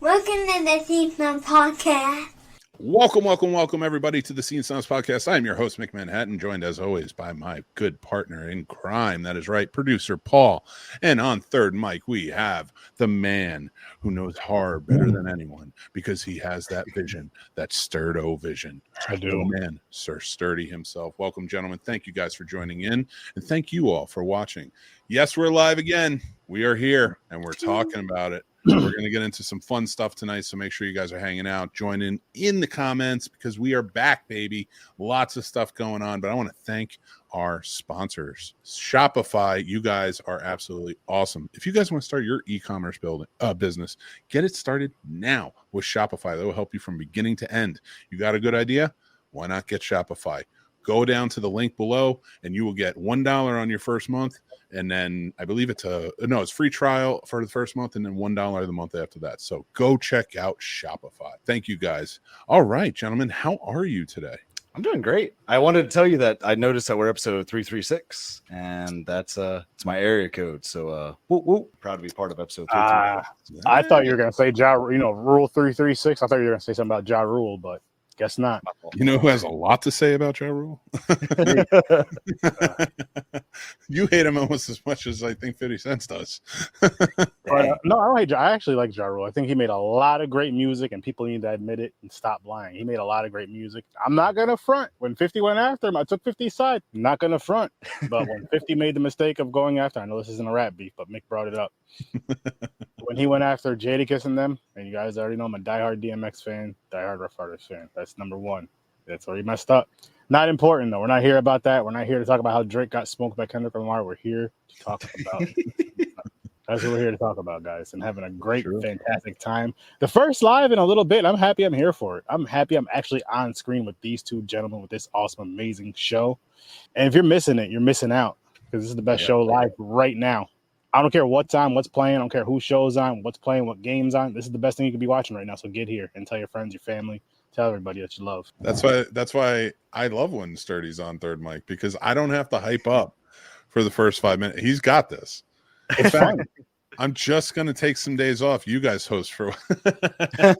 Welcome to the Scene Snobs podcast. Welcome, everybody, to the Scene Snobs podcast. I'm your host, Mick Manhattan, joined as always by my good partner in crime. That is right, producer Paul. And on third mic, we have the man who knows horror better than anyone because he has that vision, that Sturdo vision. I do. The man, Sir Sturdy himself. Welcome, gentlemen. Thank you guys for joining in, and thank you all for watching. Yes, we're live again. We are here, and we're talking about it. We're going to get into some fun stuff tonight, so make sure you guys are hanging out. Join in the comments because we are back, baby. Lots of stuff going on, but I want to thank our sponsors. Shopify, you guys are absolutely awesome. If you guys want to start your e-commerce business, get it started now with Shopify. That will help you from beginning to end. You got a good idea? Why not get Shopify? Go down to the link below, and you will get $1 on your first month. And then I believe it's free trial for the first month and then $1 the month after that. So go check out Shopify. Thank you guys. All right, gentlemen, how are you today? I'm doing great. I wanted to tell you that I noticed that we're episode 336, and that's it's my area code. So proud to be part of episode 336. I thought you were gonna say Rule 336. I thought you were gonna say something about Ja Rule, but guess not. You know who has a lot to say about Ja Rule? You hate him almost as much as I think 50 Cent does. No, I don't hate Ja. I actually like Ja Rule. I think he made a lot of great music, and people need to admit it and stop lying. He made a lot of great music. I'm not gonna front. When 50 went after him, I took 50's side. I'm not gonna front. But when 50 made the mistake of going after, I know this isn't a rap beef, but Mick brought it up. When he went after Jadakiss and them, and you guys already know I'm a diehard DMX fan, diehard Rough Riders fan. That's number one. That's where he messed up. Not important, though. We're not here about that. We're not here to talk about how Drake got smoked by Kendrick Lamar. We're here to talk about that's what we're here to talk about, guys, and having a great, fantastic time. The first live in a little bit. I'm happy I'm here for it. I'm happy I'm actually on screen with these two gentlemen with this awesome, amazing show. And if you're missing it, you're missing out because this is the best show live right now. I don't care what's on, what's playing. I don't care who show's on, what's playing, what game's on. This is the best thing you could be watching right now. So get here and tell your friends, your family, tell everybody that you love. That's why I love when Sturdy's on third mic because I don't have to hype up for the first 5 minutes. He's got this. In fact, I'm just gonna take some days off. You guys host for. You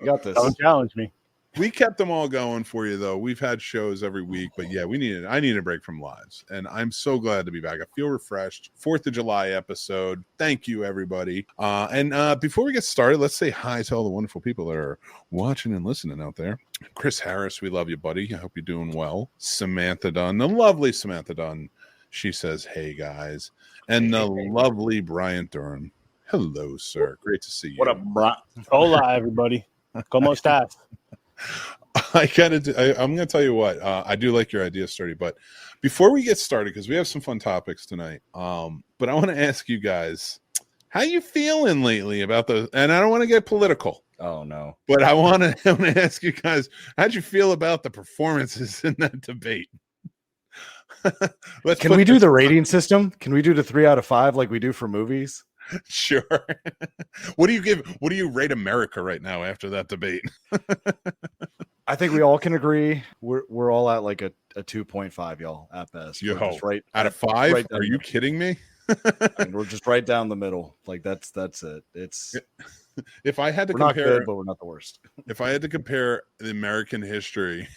got this. Don't challenge me. We kept them all going for you, though. We've had shows every week, but yeah, I need a break from lives, and I'm so glad to be back. I feel refreshed. 4th of July episode. Thank you, everybody. And before we get started, let's say hi to all the wonderful people that are watching and listening out there. Chris Harris, we love you, buddy. I hope you're doing well. Samantha Dunn, the lovely Samantha Dunn. She says, "Hey guys," and the lovely Brian Durham. Hello, sir. Great to see you. What up, Brian? Hola, everybody. ¿Cómo estás? I'm going to tell you what, I do like your idea, Sturdy, but before we get started, because we have some fun topics tonight, but I want to ask you guys, how you feeling lately about those? And I don't want to get political. Oh, no. But I want to ask you guys, how'd you feel about the performances in that debate? Can we do the rating system? Can we do the 3 out of 5 like we do for movies? Sure. What do you rate America right now after that debate? I think we all can agree we're all at like a 2.5, y'all, at best. You hope. Right out of 5? Right Are you kidding me? I mean, we're just right down the middle. Like that's it. It's if I had to we're compare, not good, but we're not the worst. If I had to compare the American history,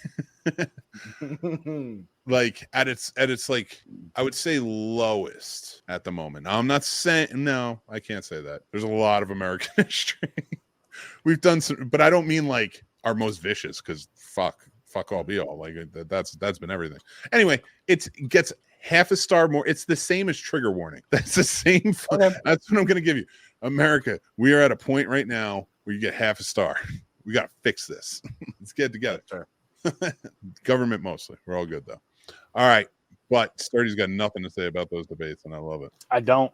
like at its like I would say lowest at the moment. Now, I'm not saying no, I can't say that. There's a lot of American history. We've done some, but I don't mean like our most vicious because fuck all be all. Like that's been everything. Anyway, it gets half a star more. It's the same as Trigger Warning. That's the same. Okay. That's what I'm going to give you. America, we are at a point right now where you get half a star. We got to fix this. Let's get it together. Sure. Government mostly. We're all good though. All right. But Sturdy's got nothing to say about those debates, and I love it. I don't.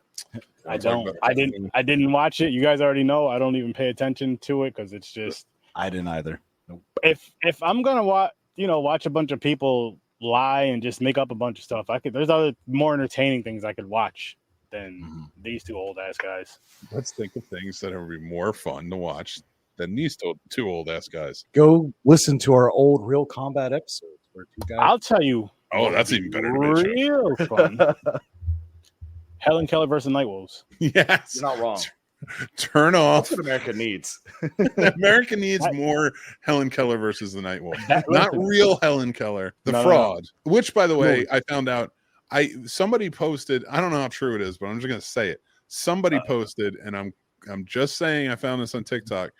I didn't watch it. You guys already know. I don't even pay attention to it because it's just. I didn't either. Nope. If I'm gonna watch a bunch of people lie and just make up a bunch of stuff, there's other more entertaining things I could watch than these two old ass guys. Let's think of things that would be more fun to watch than these two old ass guys. Go listen to our old Real Combat episodes where two guys. I'll tell you. Oh, that's even better. Real fun. Helen Keller versus Nightwolves. Yes, you're not wrong. Turn off. That's what America needs. America needs more Helen Keller versus the Night Wolf. Not listen. real Helen Keller, the No, fraud. Which, by the way, No. I found out. Somebody posted. I don't know how true it is, but I'm just going to say it. Somebody posted, and I'm just saying. I found this on TikTok.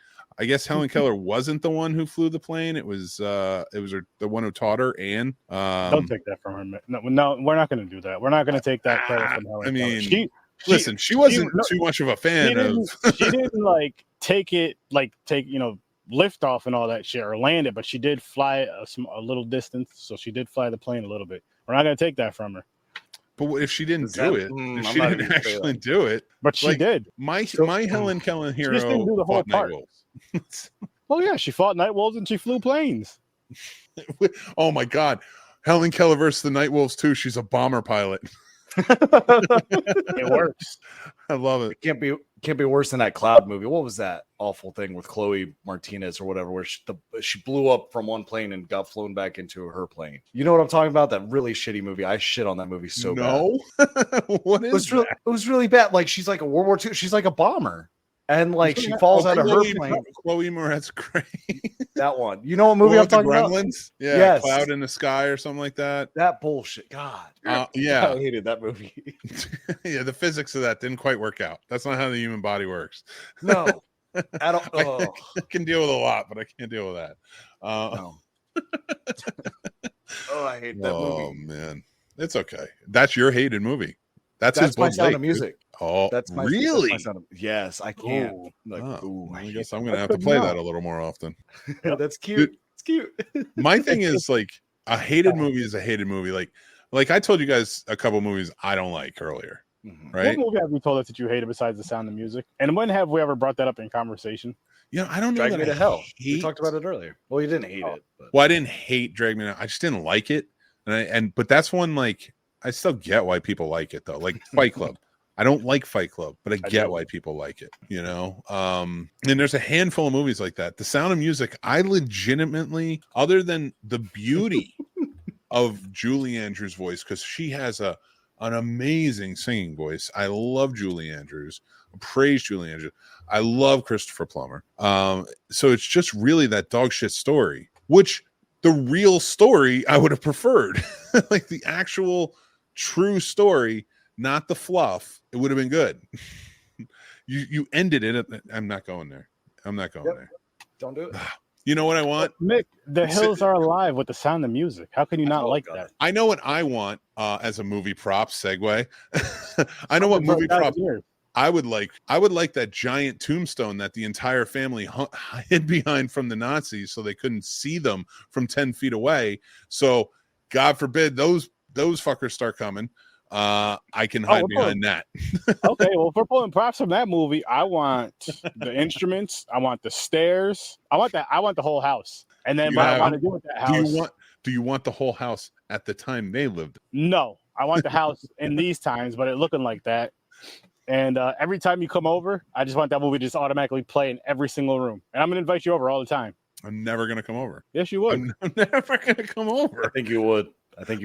I guess Helen Keller wasn't the one who flew the plane. It was the one who taught her. Anne. Don't take that from her. No, we're not going to do that. We're not going to take that credit from Helen. I mean, Keller. listen, she wasn't too much of a fan she didn't like take lift off and all that shit or land it, but she did fly a little distance. So she did fly the plane a little bit. We're not going to take that from her. But if she didn't do it, if she didn't actually do it, but she did. My Helen Keller hero she just didn't do the whole part. Well, yeah, she fought night wolves and she flew planes. Oh my God, Helen Keller versus the Night Wolves too. She's a bomber pilot. It works. I love it. It can't be worse than that Cloud movie. What was that awful thing with Chloe Martinez or whatever, where she blew up from one plane and got flown back into her plane? You know what I'm talking about? That really shitty movie. I shit on that movie so bad. What is it? It was really bad. Like, she's like a World War II. She's like a bomber. And like she falls out of her plane. Chloe Moretz Gray. That one. You know what movie I'm talking about? Gremlins? Yeah, yes. Cloud in the Sky or something like that. That bullshit. God. Yeah. I hated that movie. Yeah, the physics of that didn't quite work out. That's not how the human body works. No. I don't I can deal with a lot, but I can't deal with that. No. I hate that movie. Oh man. It's okay. That's your hated movie. That's my Sound of Music. Oh, that's my really? That's my yes, I can't. I guess I'm gonna have to play that a little more often. That's cute. It's cute. My thing is, like, a hated movie is a hated movie. Like I told you guys a couple movies I don't like earlier. Mm-hmm. Right? What movie have you told us that you hated besides The Sound of Music? And when have we ever brought that up in conversation? Yeah, I don't know. Drag Me to Hell. We talked about it earlier. Well, you didn't hate it. But... Well, I didn't hate Drag Me to Hell. I just didn't like it. But that's one, like, I still get why people like it though. Like Fight Club. I don't like Fight Club, but I get why people like it, you know? And there's a handful of movies like that. The Sound of Music, I legitimately, other than the beauty of Julie Andrews' voice, because she has an amazing singing voice. I love Julie Andrews. Praise Julie Andrews. I love Christopher Plummer. So it's just really that dog shit story, which the real story I would have preferred. Like the actual true story, not the fluff. It would have been good. You ended it. I'm not going there. There. Don't do it. You know what I want? Mick, The Hills Are Alive with The Sound of Music. How can you not like that? I know what I want as a movie prop segue. I know what movie prop I would like. I would like that giant tombstone that the entire family hid behind from the Nazis so they couldn't see them from 10 feet away. So God forbid those fuckers start coming. I can hide behind that. Okay, well, if we're pulling props from that movie, I want the instruments. I want the stairs. I want the whole house. And then what I want to do with that house. Do you want the whole house at the time they lived? No, I want the house in these times, but it looking like that. And every time you come over, I just want that movie to just automatically play in every single room. And I'm going to invite you over all the time. I'm never going to come over. Yes, you would. I'm never going to come over. I think you would.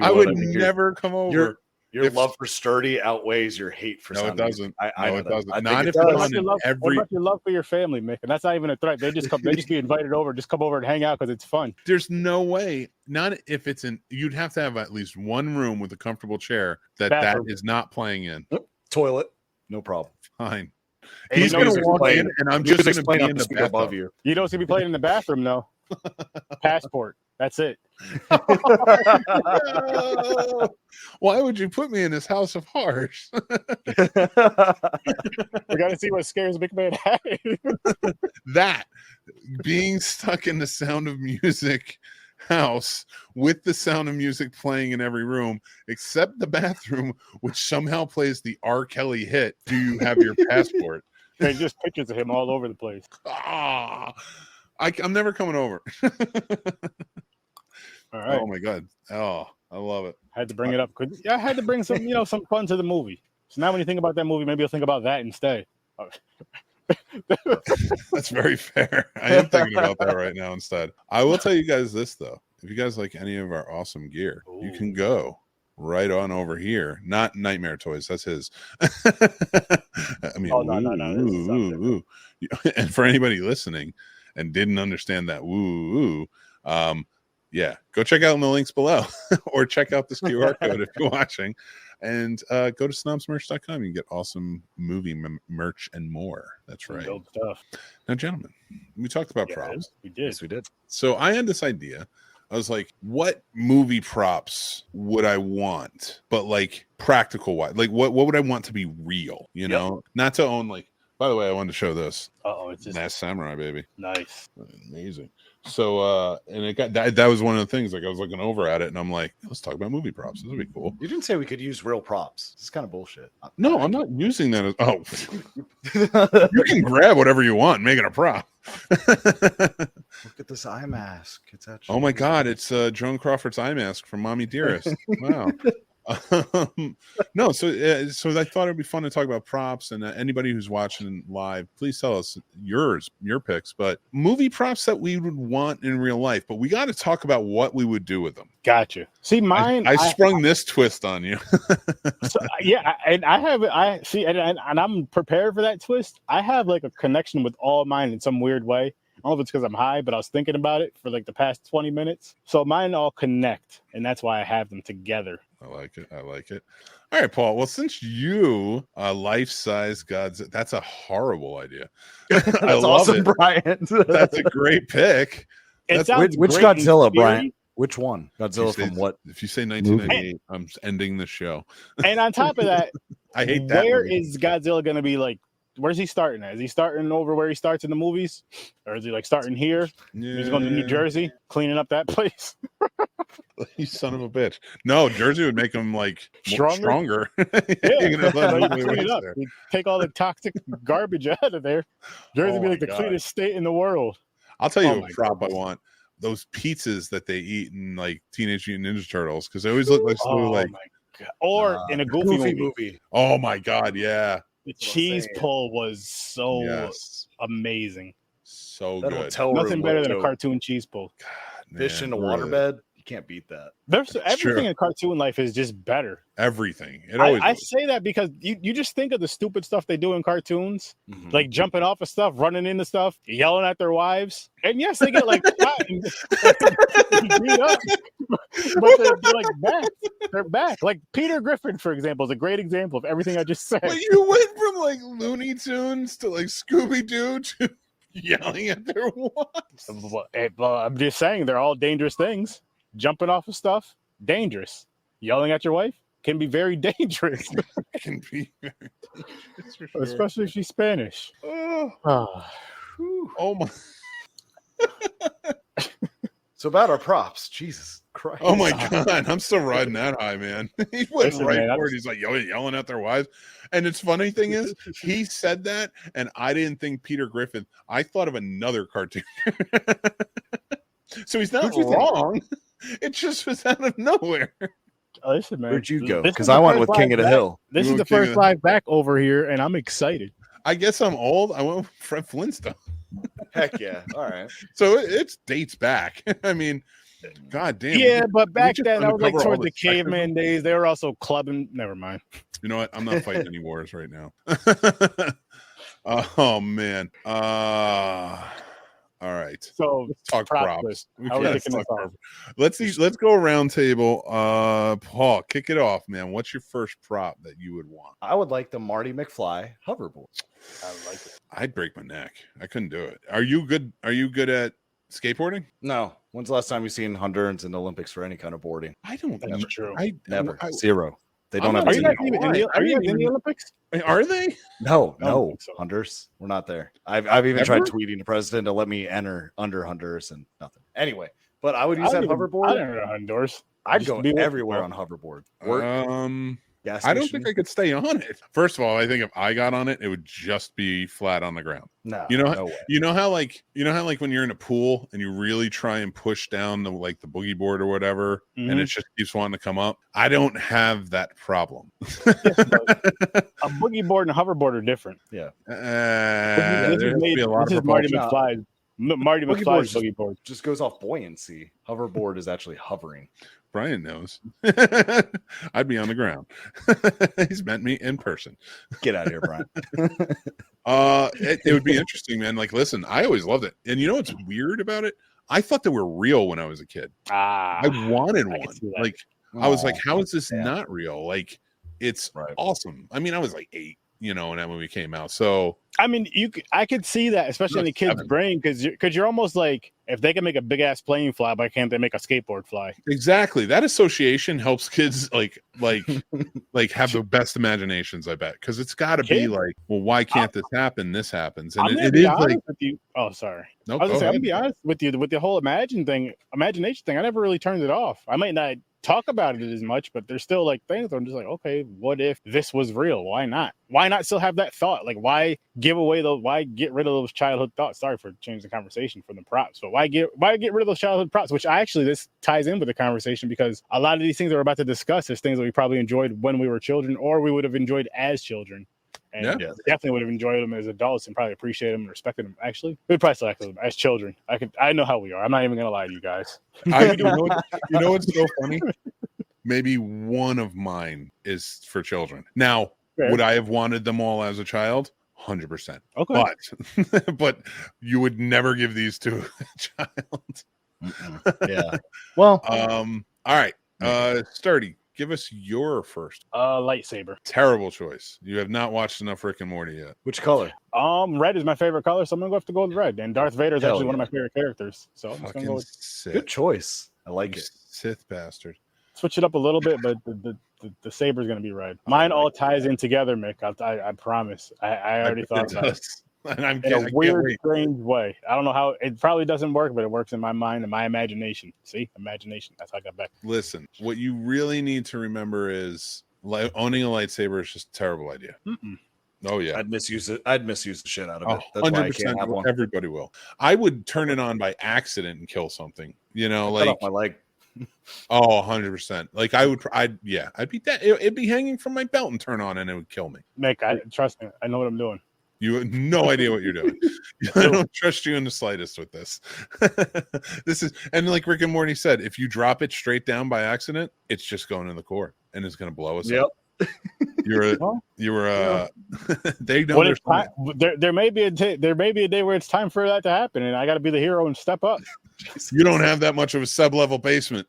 I would never come over. Your love for Sturdy outweighs your hate for it doesn't. No, it doesn't. Not if what about your love for your family, Mick? And that's not even a threat. They just be invited over. Just come over and hang out because it's fun. There's no way. Not if it's in. You'd have to have at least one room with a comfortable chair that is not playing in. Toilet. No problem. Fine. He's going to walk in, and I'm just going to be in the bathroom above you. You don't see me playing in the bathroom, though. Passport. That's it. Why would you put me in this house of horrors? We got to see what scares Big Man. That being stuck in the Sound of Music house with the Sound of Music playing in every room except the bathroom, which somehow plays the R. Kelly hit "Do You Have Your Passport?" There's just pictures of him all over the place. I'm never coming over. All right. Oh my god! Oh, I love it. I had to bring it up. I had to bring some some fun to the movie. So now when you think about that movie, maybe you'll think about that instead. That's very fair. I am thinking about that right now instead. I will tell you guys this though. If you guys like any of our awesome gear, you can go right on over here. Not Nightmare Toys. That's his. I mean, no. And for anybody listening and didn't understand that woo, yeah, go check out in the links below or check out this QR code if you're watching, and go to snobsmerch.com. You can get awesome movie merch and more. That's right. Dope stuff. Now, gentlemen, we talked about props. We did. Yes, we did. So I had this idea. I was like, what movie props would I want? But like practical wise, like what would I want to be real? You know, not to own like. By the way, I wanted to show this. It's just Last Samurai, baby. nice. Amazing. So and it got that was one of the things, like I was looking over at it and I'm like, let's talk about movie props. This would be cool. You didn't say we could use real props. This is kind of bullshit. No, I'm not using that as you can grab whatever you want, make it a prop. Look at this eye mask. It's actually Oh my god, it's Joan Crawford's eye mask from Mommy Dearest. Wow. No, so I thought it'd be fun to talk about props, and anybody who's watching live, please tell us your picks, but movie props that we would want in real life, but we got to talk about what we would do with them. Gotcha. See, mine. I sprung this twist on you. So, and I see, and I'm prepared for that twist. I have like a connection with all mine in some weird way. I don't know if it's because I'm high, but I was thinking about it for like the past 20 minutes. So mine all connect, and that's why I have them together. I like it. All right, Paul. Well, since you life-size gods, that's a horrible idea. That's I love awesome, it. Brian. That's a great pick. It sounds Which great Godzilla, in theory. Brian? Which one? Godzilla from what? If you say 1998, I'm ending the show. And on top of that, I hate that. Where movie. is Godzilla going to be like? Where's he starting at? Is he starting over where he starts in the movies? Or is he like starting here? Yeah. He's going to New Jersey, cleaning up that place. You son of a bitch. No, Jersey would make him like stronger. Yeah, You're gonna let him clean it up. You take all the toxic garbage out of there. Jersey would be like the cleanest state in the world. I'll tell you a prop I want. Those pizzas that they eat in like Teenage Mutant Ninja Turtles, because they always look like my God. Or in a Goofy movie. Oh my God, yeah. The cheese pull was so amazing. So That good. hotel Nothing room better than a logo. cartoon cheese pull. God, Fish man, in a really. waterbed. You can't beat that. It's true. Everything in cartoon life is just better. Everything. It always I is. say that because you just think of the stupid stuff they do in cartoons, Mhm. like jumping off of stuff, running into stuff, yelling at their wives. And yes, they get like shot and beat up, but they're like back. They're back. Like Peter Griffin, for example, is a great example of everything I just said. But you went from like Looney Tunes to like Scooby Doo to yelling at their wives. Well, I'm just saying they're all dangerous things. Jumping off of stuff, dangerous. Yelling at your wife can be very dangerous, Can be very dangerous for sure. especially if she's Spanish. Oh my. So about our props, Jesus Christ! Oh my God, I'm still riding that high, man. He went Listen, right man, for it. He's like yelling at their wives. And it's funny thing is, he said that, and I didn't think Peter Griffin. I thought of another cartoon. So he's not wrong. It just was out of nowhere. Listen, man. Where'd you go? This Because is I the went first with King live of the back. Hill. This You is the went King first of- live back over here, and I'm excited. I guess I'm old. I went with Fred Flintstone. Heck yeah! All right. So it dates back. I mean, God damn. Yeah, but back just then, that was like uncover all towards the the caveman days. They were also clubbing. Never mind. You know what? I'm not fighting any wars right now. Oh man. All right. So Let's talk prop props. list. We How are we can't kicking talk this off? props. Let's go around table. Paul, kick it off, man. What's your first prop that you would want? I would like the Marty McFly hoverboard. I like it. I'd break my neck. I couldn't do it. Are you good at skateboarding? No. When's the last time you've seen Honduras in the Olympics for any kind of boarding? I don't That's know. true. Never. I- Zero. They don't I'm have not a Are you team. guys even in the, I are you didn't guys in the even- Olympics? Are they? No, I don't no. think so. Honduras. We're not there. I've even tried Ever? tweeting the president to let me enter under Honduras and nothing. Anyway, but I would use I that don't even- hoverboard. I don't know Honduras. I'd Just go be with everywhere people. on hoverboard. Work, gas I don't station. think I could stay on it. First of all, I think if I got on it, it would just be flat on the ground. No, You know, no way. You know how like when you're in a pool and you really try and push down the boogie board or whatever, and Mhm. it just keeps wanting to come up. I don't have that problem. A boogie board and a hoverboard are different. Yeah. There has to be a lot This of is Marty propulsion. McFly Marty Boogie McFly's board's boogie board. just goes off buoyancy. Hoverboard is actually hovering. Brian knows. I'd be on the ground. He's met me in person. Get out of here, Brian. It would be interesting, man. Like, listen, I always loved it. And you know what's weird about it? I thought they were real when I was a kid. I wanted one. Like, I was like, how is this not real? Like, it's awesome. I mean, I was like 8, when that movie came out. So I mean, I could see that, especially in the kid's brain, because you're almost like, if they can make a big ass plane fly, why can't they make a skateboard fly? Exactly. That association helps kids like have the best imaginations, I bet, because it's got to be like, well, why can't this happen? This happens, and it is like. With you. Oh, sorry. No, I was gonna say, I'm gonna be honest with you with the whole imagination thing. I never really turned it off. I might not talk about it as much, but there's still like things where I'm just like, okay, what if this was real? Why not? Why not still have that thought? Like, why get rid of those childhood thoughts? Sorry for changing the conversation from the props, but why get rid of those childhood props? Which this ties in with the conversation, because a lot of these things that we're about to discuss is things that we probably enjoyed when we were children, or we would have enjoyed as children. And definitely would have enjoyed them as adults and probably appreciated them and respected them. Actually, we'd probably select them as children. I know how we are. I'm not even gonna lie to you guys. You know what's so funny? Maybe one of mine is for children. Now, would I have wanted them all as a child? 100%. Okay. But you would never give these to a child. Yeah. Well. All right. Sturdy. Give us your first. Lightsaber. Terrible choice. You have not watched enough Rick and Morty yet. Which color? Red is my favorite color, so I'm gonna go have to go with red. And Darth Vader is actually one of my favorite characters, so I'm just gonna go with Sith. Good choice. I like it. Sith bastard. Switch it up a little bit, but the saber is gonna be red. Mine all ties in together, Mick. I promise. I already thought about it. And in a weird, strange way. I don't know how it probably doesn't work, but it works in my mind and my imagination. See, imagination. That's how I got back. Listen, what you really need to remember is owning a lightsaber is just a terrible idea. Oh yeah, I'd misuse it. I'd misuse the shit out of it. That's 100%, why I can't have one. Everybody will. I would turn it on by accident and kill something. Cut off my leg. 100%. Like I'd be dead. It'd be hanging from my belt and turn on, and it would kill me. Nick, trust me. I know what I'm doing. You have no idea what you're doing. I don't trust you in the slightest with this. This is, and like Rick and Morty said, if you drop it straight down by accident, it's just going in the core and it's going to blow us up. You were they know there may be a day where it's time for that to happen, and I got to be the hero and step up. You don't have that much of a sub-level basement.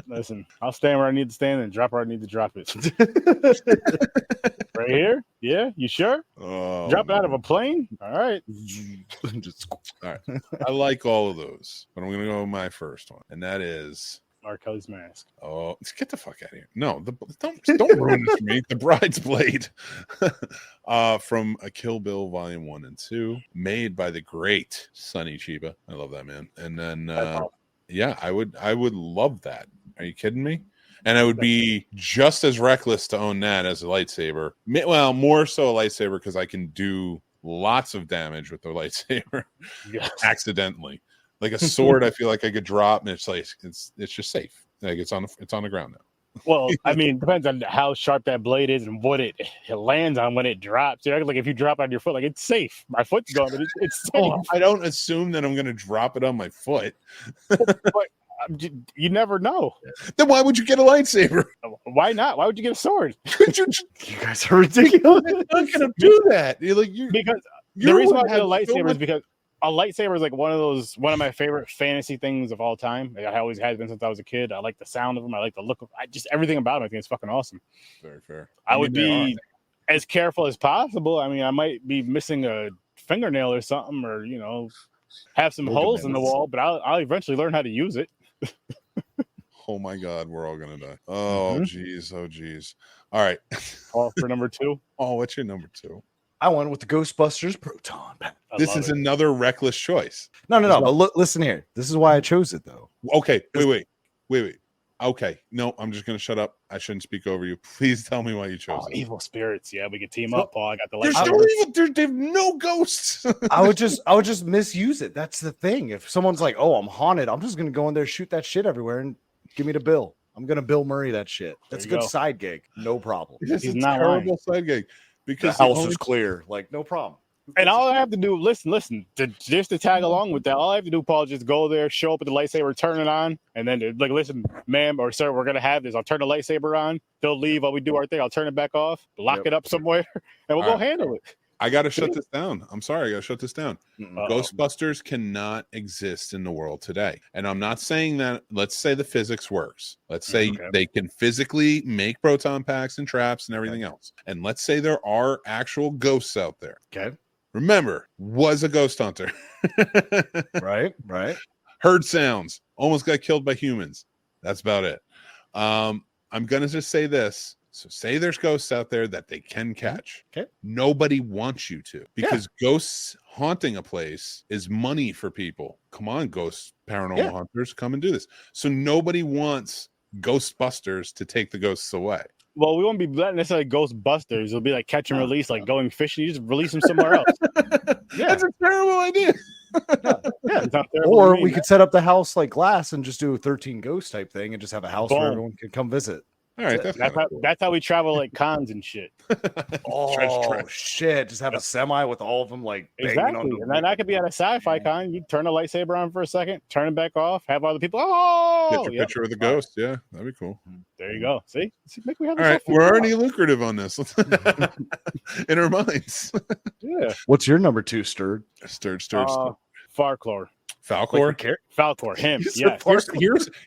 Listen, I'll stand where I need to stand and drop where I need to drop it. Right here? Yeah, you sure? Drop it out of a plane? All right. All right. I like all of those, but I'm going to go with my first one, and that is R. Kelly's Mask. Oh, let's get the fuck out of here. No, don't ruin this for me. The Bride's Blade from a Kill Bill Volume 1 and 2, made by the great Sonny Chiba. I love that man. And then I would love that. Are you kidding me? And I would be just as reckless to own that as a lightsaber. Well, more so a lightsaber because I can do lots of damage with the lightsaber accidentally. Like a sword, I feel like I could drop, and it's like it's just safe. Like it's on the ground now. Well, I mean, it depends on how sharp that blade is and what it lands on when it drops. Like if you drop on your foot, like it's safe. My foot's gone, but it's safe. Oh, I don't assume that I'm going to drop it on my foot. But you never know. Then why would you get a lightsaber? Why not? Why would you get a sword? You guys are ridiculous. You're not going to do that. Because the reason why I get a lightsaber is because a lightsaber is like one of my favorite fantasy things of all time. It always has been since I was a kid. I like the sound of them. I like the look of just everything about them. I think it's fucking awesome. Very fair. I would be as careful as possible. I mean, I might be missing a fingernail or something, or have some holes in the wall, but I'll eventually learn how to use it. Oh my God, we're all gonna die. Oh geez, All right. For number 2. Oh, what's your number 2? I went with the Ghostbusters Proton Pack. This is another reckless choice. No. But listen here. This is why I chose it, though. Okay. Wait. Okay. No, I'm just going to shut up. I shouldn't speak over you. Please tell me why you chose it. Evil spirits. Yeah, we could team up, Paul. I got the lightsaber. There's no ghosts. I would just misuse it. That's the thing. If someone's like, "Oh, I'm haunted," I'm just going to go in there, shoot that shit everywhere, and give me the bill. I'm going to Bill Murray that shit. That's a good side gig. No problem. It's a terrible side gig. Because the house is clear. Like, no problem. And all I have to do, listen, just to tag along with that, all I have to do, Paul, just go there, show up with the lightsaber, turn it on, and then like, listen, ma'am or sir, we're gonna have this. I'll turn the lightsaber on. They'll leave while we do our thing. I'll turn it back off, lock it up somewhere, and we'll go handle it. I got to shut this down. I'm sorry. I got to shut this down. Uh-oh. Ghostbusters cannot exist in the world today. And I'm not saying that. Let's say the physics works. Let's say they can physically make proton packs and traps and everything else. And let's say there are actual ghosts out there. Okay. Remember, was a ghost hunter. Right. Heard sounds. Almost got killed by humans. That's about it. I'm going to just say this. So say there's ghosts out there that they can catch. Okay. Nobody wants you to, because ghosts haunting a place is money for people. Come on, ghost paranormal hunters, come and do this. So nobody wants Ghostbusters to take the ghosts away. Well, we won't be necessarily Ghostbusters. It'll be like catch and release, like going fishing. You just release them somewhere else. That's a terrible idea. It's not terrible Or to me, we man. could set up the house like glass and just do a 13 ghost type thing and just have a house where Boom. everyone can come visit. All right, That's how we travel, like cons and shit. Oh shit! Just have a semi with all of them like banging Exactly. on the And then I could be at a sci-fi con. You turn the lightsaber on for a second, turn it back off, have other people. Oh, get your picture with the ghost. Yeah, that'd be cool. There you go. See, make we have all right. We're already lucrative on this in our minds. Yeah. What's your number 2, Sturd? Stirred. Farclore. Falcor. Falcor. Him. Yeah.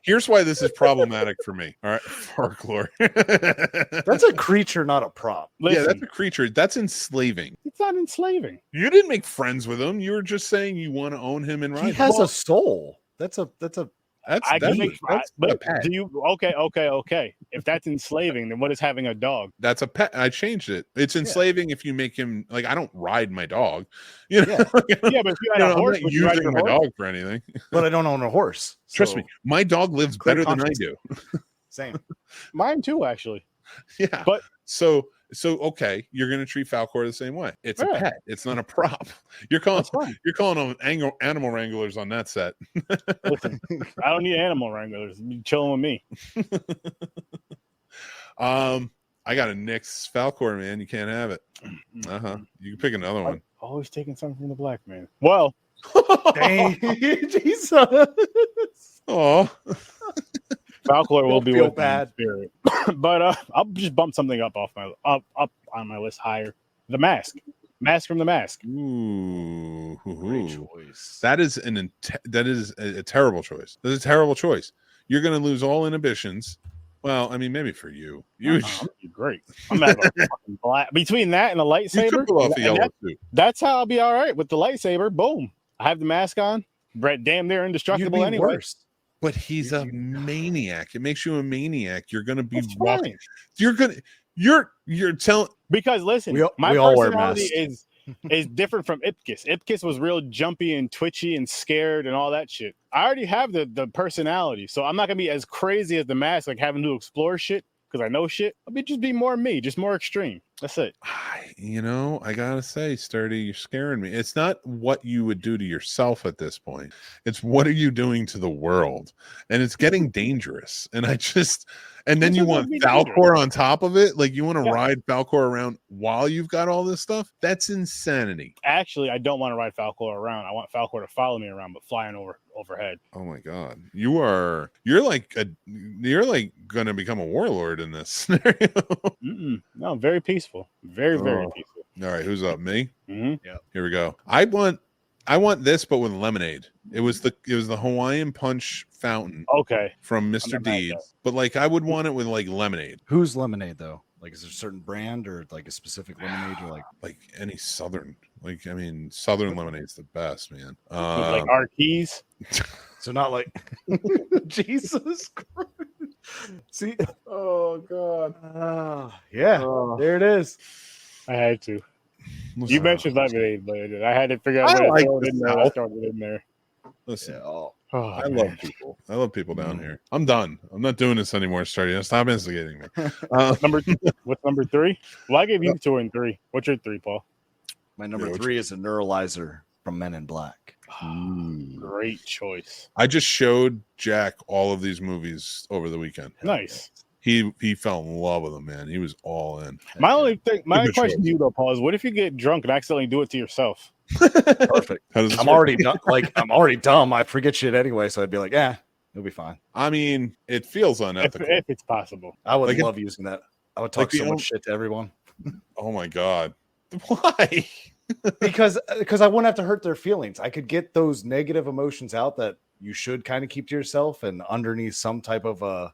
Here's why this is problematic for me. All right, Farclore. That's a creature, not a prop. Listen, Yeah, that's a creature. That's enslaving. it's not enslaving. You didn't make friends with him. You were just saying you want to own him and ride He him. has a soul. That's a I can make. that's a But pet. do you? Okay. If that's enslaving, then what is having a dog? That's a pet. I changed it. It's enslaving if you make him like I don't ride my dog. You know, Yeah, but if you had a horse, I'm not would you ride using your my horse? dog for anything. but I don't own a horse. Trust so- me, my dog lives Clear better than I conscience. do. Same. Mine too, actually. Yeah, But- so okay, you're gonna treat Falcor the same way. It's a Yeah. pet. It's not a prop. You're calling That's fine. them animal wranglers on that set. Listen, I don't need animal wranglers. You chilling with me. I got a Nyx Falcor, man. You can't have it. You can pick another one. Always taking something from the black man. Well, Dang, Jesus. Oh, Falcor will Don't be feel with bad. me in spirit. But I'll just bump something up on my list higher. The Mask. Mask from The Mask. ooh, Great choice. that is a terrible choice. That's a terrible choice. You're going to lose all inhibitions. Well, I mean, maybe for you. I'm gonna be great. I'm gonna have a fucking blast. Between that and a You lightsaber, could pull off a and yellow suit. that's how I'll be all right with the lightsaber. Boom. I have the mask on. Brett, damn near You'd indestructible be anyway. worse. But he's a maniac. It makes you a maniac. You're going to be That's walking. fine. You're telling. Because listen, We my all wear personality masks. is different from Ipkiss. Ipkiss was real jumpy and twitchy and scared and all that shit. I already have the personality, so I'm not gonna be as crazy as the mask, like having to explore shit because I know shit. I'll just be more me, just more extreme. That's it. I gotta say, Sturdy, you're scaring me. It's not what you would do to yourself at this point. It's what are you doing to the world, and it's getting dangerous. And then you want Falcor on top of it. Like you want to ride Falcor around while you've got all this stuff. That's insanity. Actually, I don't want to ride Falcor around. I want Falcor to follow me around, but flying overhead. Oh my god, you're like gonna become a warlord in this scenario. No, very peaceful. Very peaceful. All right, who's up? Me. Mm-hmm. Yeah. Here we go. I want this, but with lemonade. It was the Hawaiian Punch fountain Okay. from I'm Mr. not mad at Deeds, but like I would want it with like lemonade, Who's lemonade though? Like, is there a certain brand or like a specific lemonade? Or like any southern. Like I mean, southern lemonade's the best, man. With like our keys. so not like Jesus Christ. See, Oh god. yeah, there it is. I had to. Listen, You mentioned lemonade, but I had to figure out I where to like throw it the in there. I South. throw it in there. listen. Yeah, oh. Oh, I man. love people. I love people down here. I'm done. I'm not doing this anymore, Sturdy. Stop instigating me. What's number 3? Well, I gave you 2 and 3. What's your 3, Paul? My number Yeah, 3 is a neuralizer from Men in Black. Great choice. I just showed Jack all of these movies over the weekend. Nice. he fell in love with him, man. He was all in. My only thing, my Good question choice. to you though, Paul, is what if you get drunk and accidentally do it to yourself? Perfect. How does this I'm work? already I'm already dumb. I forget shit anyway, so I'd be like, yeah, it'll be fine. I mean, it feels unethical. If it's possible. I would Like love using that. I would talk like the so old- much shit to everyone. Oh my god, why? because I wouldn't have to hurt their feelings. I could get those negative emotions out that you should kind of keep to yourself and underneath some type of a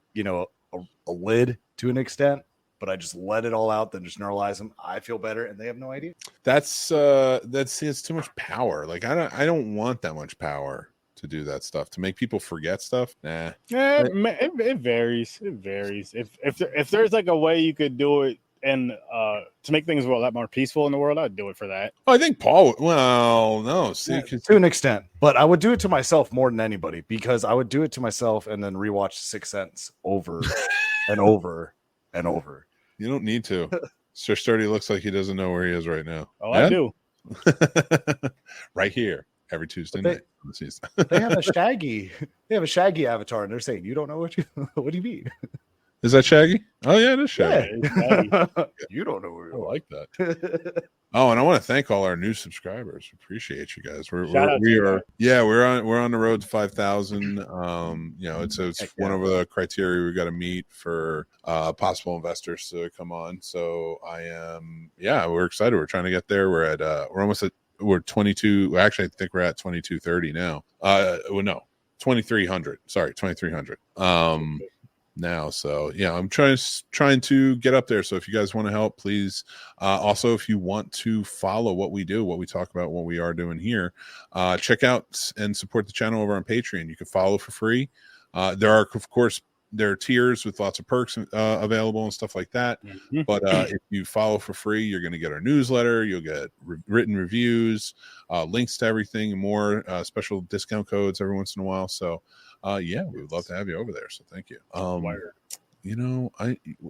lid to an extent. But I just let it all out, then just neuralize them. I feel better, and they have no idea. That's it's too much power. Like I don't want that much power to do that stuff, to make people forget stuff. Nah. Yeah, it varies. It varies. If there's like a way you could do it and to make things a lot more peaceful in the world, I'd do it for that. Oh, I think Paul. Well, no, see, To an extent, but I would do it to myself more than anybody because I would do it to myself and then rewatch Sixth Sense over and over and over. you don't need to. Sir Sturdy looks like he doesn't know where he is right now. Oh, yeah? I do. Right here every Tuesday But night. They have a Shaggy. They have a Shaggy avatar, and they're saying, "You don't know what what do you mean?" Is that Shaggy? Oh yeah, it is Shaggy. Yeah, You don't know I who like that. Oh, and I want to thank all our new subscribers. Appreciate you guys. We're on the road to 5,000. It's one of the criteria we got to meet for possible investors to come on. So we're excited. We're trying to get there. We're 22. Actually, I think we're at 2230 now. 2300. Sorry, 2300. Now, so yeah, I'm trying to get up there. So if you guys want to help, please. Also, if you want to follow what we do, what we talk about, what we are doing here, check out and support the channel over on Patreon. You can follow for free. There are tiers with lots of perks available and stuff like that. Mm-hmm. But if you follow for free, you're going to get our newsletter. You'll get written reviews, links to everything, and more special discount codes every once in a while. So. We would love to have you over there. So thank you.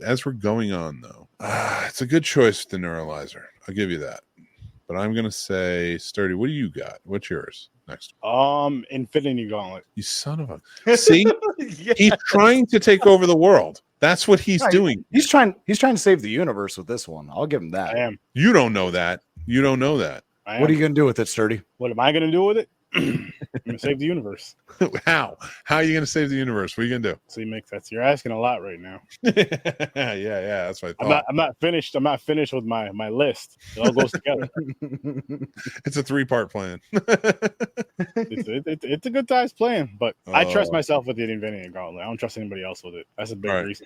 As we're going on though, it's a good choice with the neuralizer. I'll give you that. But I'm gonna say, Sturdy, what do you got? What's yours next? Infinity Gauntlet. You son of a see, he's trying to take over the world. That's what he's doing. He's trying to save the universe with this one. I'll give him that. I am. You don't know that. What are you gonna do with it, Sturdy? What am I gonna do with it? I'm gonna save the universe. How are you gonna save the universe? What are you gonna do? See, Mick, you're asking a lot right now. yeah, that's what I thought. I'm not finished with my list. It all goes together. It's a 3-part plan. It's a good size plan, but I trust myself with the Infinity Gauntlet. I don't trust anybody else with it. That's a big reason.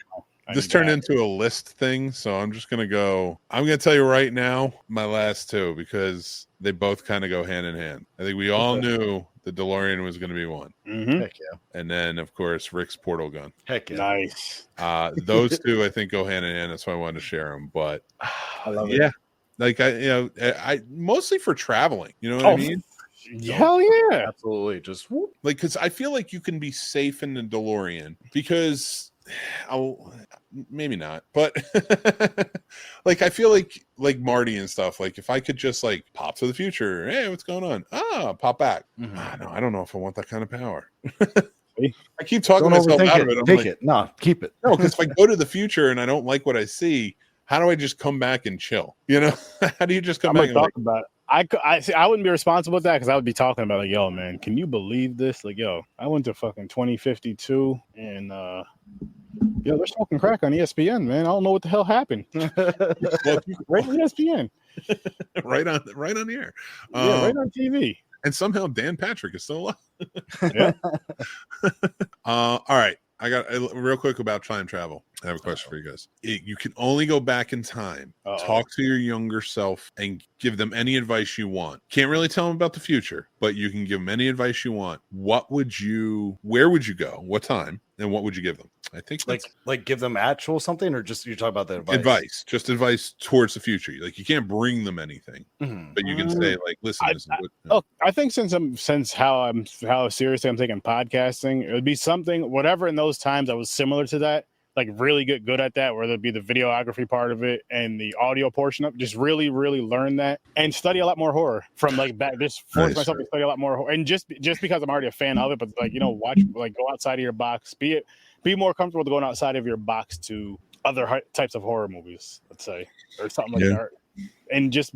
This turned into a list thing, so I'm just gonna tell you right now my last two, because they both kind of go hand in hand. I think we all knew the DeLorean was going to be one. Mm-hmm. Heck yeah. And then, of course, Rick's portal gun. Heck yeah. Nice. Those two, I think, go hand in hand. That's why I wanted to share them. But I love it. Like I mostly for traveling. You know what I mean? Hell yeah, absolutely. Just whoop. Like, because I feel like you can be safe in the DeLorean because maybe not, but like I feel like Marty and stuff. Like if I could just like pop to the future, hey, what's going on? Pop back. Mm-hmm. No, I don't know if I want that kind of power. I keep talking Don't myself out of it. I'm Take like, it. No, keep it. No, because if I go to the future and I don't like what I see, how do I just come back and chill? You know, how do you just come back and talk about it? I wouldn't be responsible with that because I would be talking about like, yo, man, can you believe this? Like, yo, I went to fucking 2052 and they're smoking crack on ESPN, man. I don't know what the hell happened. Right on ESPN. right on the air. Right on TV. And somehow Dan Patrick is still alive. Yeah. All right. I got real quick about time travel. I have a question for you guys. You can only go back in time, talk to your younger self, and give them any advice you want. Can't really tell them about the future, but you can give them any advice you want. Where would you go? What time? And what would you give them? I think like give them actual something, or just you're talking about the advice. Just advice towards the future. Like you can't bring them anything, but you can say like, listen. I think since how seriously I'm taking podcasting, it would be something, whatever in those times that was similar to that. like really get good at that, whether it be the videography part of it and the audio portion of it. Just really, really learn that and study a lot more horror from like back. Just force myself to study a lot more horror, and just because I'm already a fan of it, but like watch, like go outside of your box, be more comfortable going outside of your box to other types of horror movies, let's say, or something like that. And just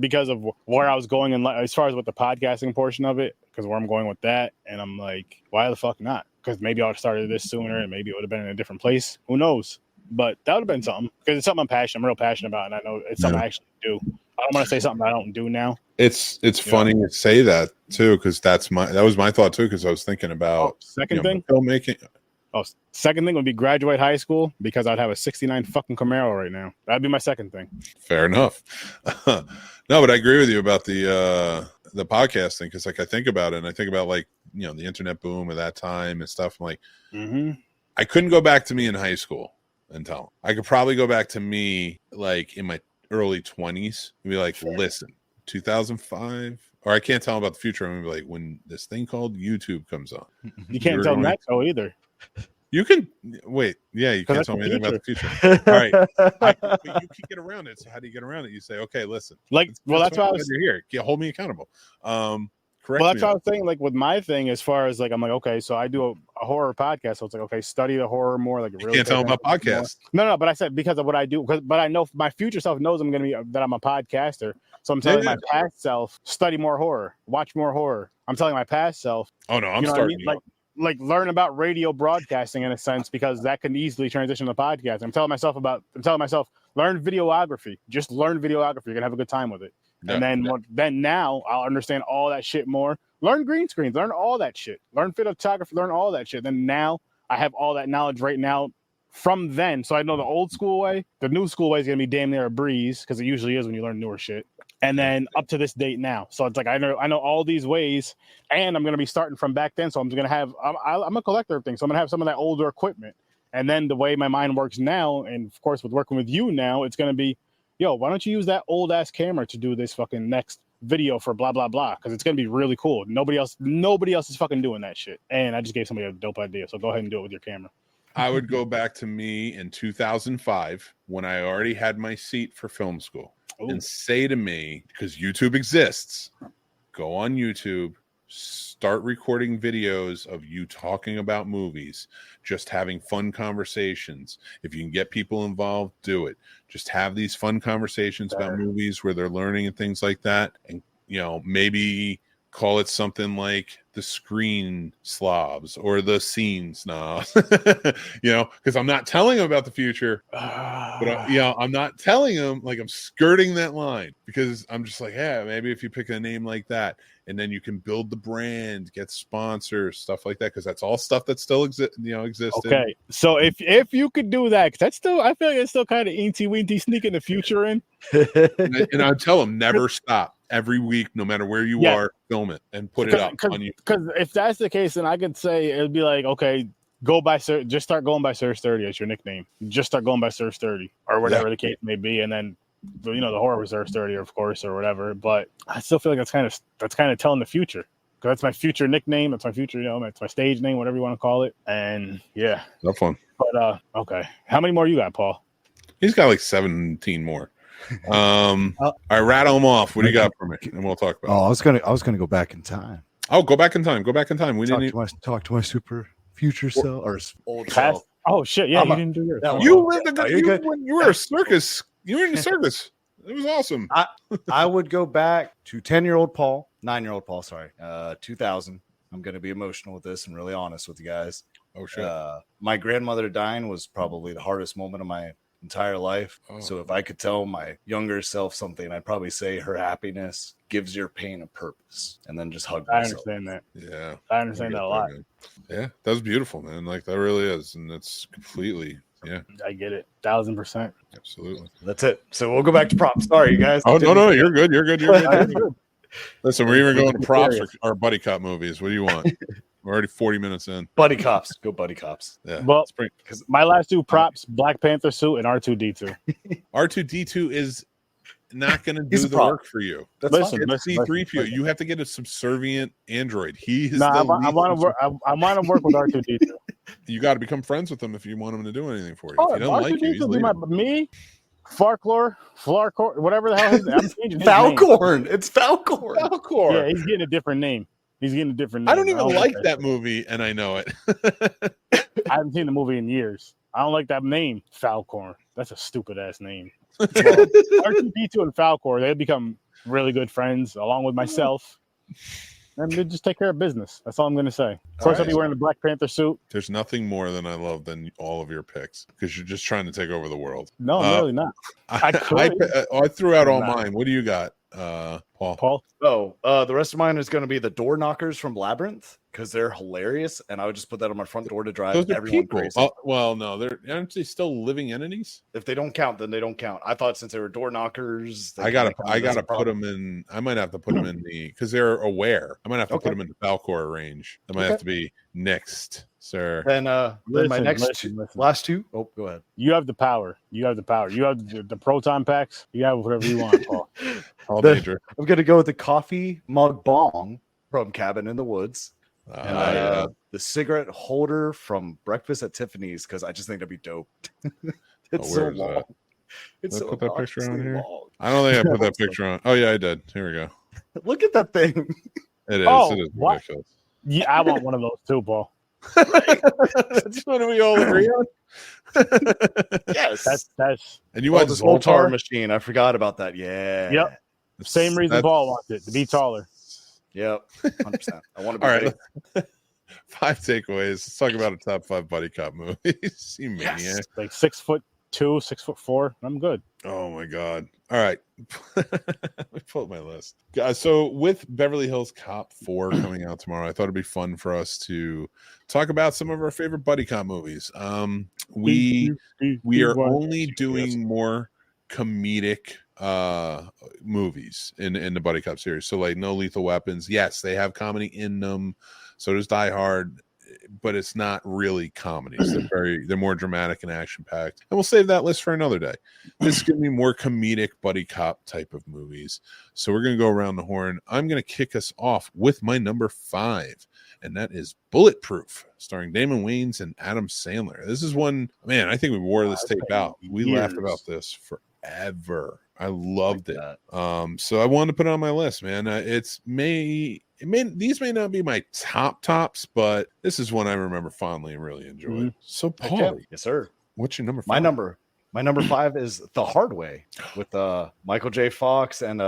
because of where I was going in as far as with the podcasting portion of it, because where I'm going with that, and I'm like, why the fuck not? Because maybe I would have started this sooner, and maybe it would have been in a different place. Who knows? But that would have been something, because it's something I'm real passionate about, and I know it's something I actually do. I don't want to say something I don't do now. It's funny to say that too, because that was my thought too, because I was thinking about second thing filmmaking. Second thing would be graduate high school, because I'd have a 69 fucking Camaro right now. That'd be my second thing. Fair enough. No, but I agree with you about the podcast thing, because like I think about it, and I think about like the internet boom at that time and stuff. I'm like, I couldn't go back to me in high school and tell him. I could probably go back to me like in my early 20s and be like, listen, 2005. Or I can't tell him about the future. I'm gonna be like, when this thing called YouTube comes on. You can't tell them that either. You can wait. Yeah, you can't tell me anything about the future. All right, but you can get around it. So how do you get around it? You say, okay, listen. Like, that's why you're here. Hold me accountable. Correct. Well, that's what I was saying. Like with my thing, as far as like, I'm like, okay, so I do a horror podcast. So it's like, okay, study the horror more. Like, really can't tell them about podcasts. No, but I said because of what I do. But I know my future self knows I'm gonna be that I'm a podcaster. So I'm telling my past self, study more horror, watch more horror. I'm telling my past self. Oh no, I'm starting. Like learn about radio broadcasting in a sense, because that can easily transition to podcast. I'm telling myself, learn videography. Just learn videography. You're gonna have a good time with it. And then now I'll understand all that shit more. Learn green screens, learn all that shit. Learn photography, learn all that shit. Then now I have all that knowledge right now from then. So I know the old school way. The new school way is gonna be damn near a breeze, because it usually is when you learn newer shit. And then up to this date now. So it's like I know all these ways, and I'm gonna be starting from back then. So I'm gonna have I'm a collector of things. So I'm gonna have some of that older equipment. And then the way my mind works now, and of course with working with you now, it's gonna be, yo, why don't you use that old ass camera to do this fucking next video for blah blah blah, because it's gonna be really cool. Nobody else is fucking doing that shit. And I just gave somebody a dope idea, so go ahead and do it with your camera. I would go back to me in 2005 when I already had my seat for film school. Ooh. And say to me, because YouTube exists, go on YouTube, start recording videos of you talking about movies, just having fun conversations. If you can get people involved, do it. Just have these fun conversations about movies where they're learning and things like that. And, maybe call it something like the Screen Snobs or the Scene Snobs, because I'm not telling them about the future, but I'm not telling them, like, I'm skirting that line, because I'm just like, yeah, maybe if you pick a name like that, and then you can build the brand, get sponsors, stuff like that, because that's all stuff that still exists. Okay, so if you could do that, because that's still, I feel like it's still kind of eensy weensy sneaking the future in. and I tell them, never stop. Every week, no matter where you are, film it and put it up on YouTube. Because if that's the case, then I could say it'd be like, okay, just start going by Surge 30 as your nickname. Just start going by Surge 30 or whatever the case may be, and then the horror was Surge 30, of course, or whatever. But I still feel like that's kind of telling the future, because that's my future nickname. That's my future, it's my stage name, whatever you want to call it. And yeah, that's fun. But okay, how many more you got, Paul? He's got like 17 more. I rattle them off. What do you got for me? And we'll talk about. I was gonna go back in time. Oh, go back in time. We talk to my super future self or old self. Oh shit! Yeah, you didn't do yours. You were a circus. You were in the circus. It was awesome. I would go back to 9-year-old Paul. Sorry, 2000. I'm gonna be emotional with this and really honest with you guys. Oh shit! My grandmother dying was probably the hardest moment of my entire life. So if I could tell my younger self something, I'd probably say her happiness gives your pain a purpose, and then just hug myself. I understand that. Yeah, I understand that a lot. Man. Yeah, that was beautiful, man. Like, that really is, and that's completely. Yeah, I get it, 1000%. Absolutely. That's it. So we'll go back to props. Sorry, you guys. Oh no, you're good. You're good. Listen, we're even going to props for our buddy cop movies. What do you want? We're already 40 minutes in. Buddy cops. Go buddy cops. Yeah. Well, because my last two props, Black Panther suit and R2-D2. R2-D2 is not going to do the work for you. Listen, C-3PO. You have to get a subservient android. He is I want to work with R2-D2. You got to become friends with him if you want him to do anything for you. Oh, If you don't like him, he's leaving. me, Farcor, whatever the hell his name. I'm changing his Falcorn. It's Falcorn. Falcor. Yeah, he's getting a different name. He's getting a different name. I don't even like that movie, and I know it. I haven't seen the movie in years. I don't like that name, Falcorn. That's a stupid ass name. Well, R2D2 and Falcor, they become really good friends, along with myself. And they just take care of business. That's all I'm going to say. Of course, I'll be wearing a Black Panther suit. There's nothing more than I love than all of your picks because you're just trying to take over the world. No, I'm really not. I threw out all mine. What do you got, Paul? Oh, the rest of mine is going to be the door knockers from Labyrinth because they're hilarious, and I would just put that on my front door to drive everyone people. crazy. Oh, well, no, aren't they still living entities? If they don't count, then they don't count. I thought since they were door knockers, I gotta put them in. I might have to put them in because they're aware. I might have to put them in the Falcor range. That might have to be next, sir. Then my last two. Oh, go ahead. You have the power. You have the proton packs. You have whatever you want, Paul. All major. I'm gonna go with the coffee mug bong from Cabin in the Woods. And the cigarette holder from Breakfast at Tiffany's because I just think that'd be dope. It's so long. That? It's so put that long. picture It's on so here. long. I don't think I put that picture on. Oh yeah, I did. Here we go. Look at that thing. It is. Oh, it is what? ridiculous. Yeah, I want one of those too, Paul. That's what we all agree on. Yes. That's And you want the Zoltar Zoltar machine. I forgot about that. Yeah. Yep. Same reason Paul wants it, to be taller. Yep. 100%. I want to be all right. 5 takeaways. Let's talk about a top 5 buddy cop movies. You maniac. Yes. Like 6'2", 6'4". I'm good. Oh my god. All right. Let me pull up my list. So with Beverly Hills Cop 4 coming out tomorrow, I thought it'd be fun for us to talk about some of our favorite buddy cop movies. We are only doing more comedic movies in the buddy cop series. So like No Lethal Weapons. Yes, they have comedy in them. So does Die Hard, but it's not really comedies. They're more dramatic and action packed. And we'll save that list for another day. This is going to be more comedic buddy cop type of movies. So we're going to go around the horn. I'm going to kick us off with my number 5, and that is Bulletproof, starring Damon Wayans and Adam Sandler. This is one, man, I think we wore this tape out. We laughed about this forever. I loved it. So I wanted to put it on my list, man. These may not be my tops, but this is one I remember fondly and really enjoyed. Mm-hmm. So, Paul, yes, sir. What's your number 5? My number 5 is The Hard Way with Michael J. Fox and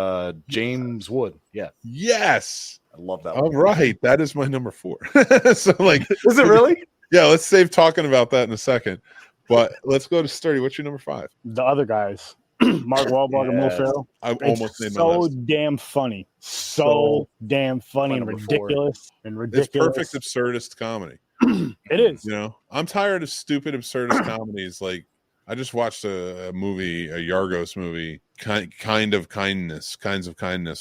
James Wood. Yeah. Yes. I love that. All right. That is my number 4. So, like, is it really? Yeah. Let's save talking about that in a second. But let's go to Sturdy. What's your number 5? The other guys. Mark Wahlberg and Will Ferrell. I almost made my so list. damn funny. So damn funny and ridiculous. It's perfect absurdist comedy. It is. You know, I'm tired of stupid absurdist comedies. Like, I just watched a movie, a Yargos movie, Kinds of Kindness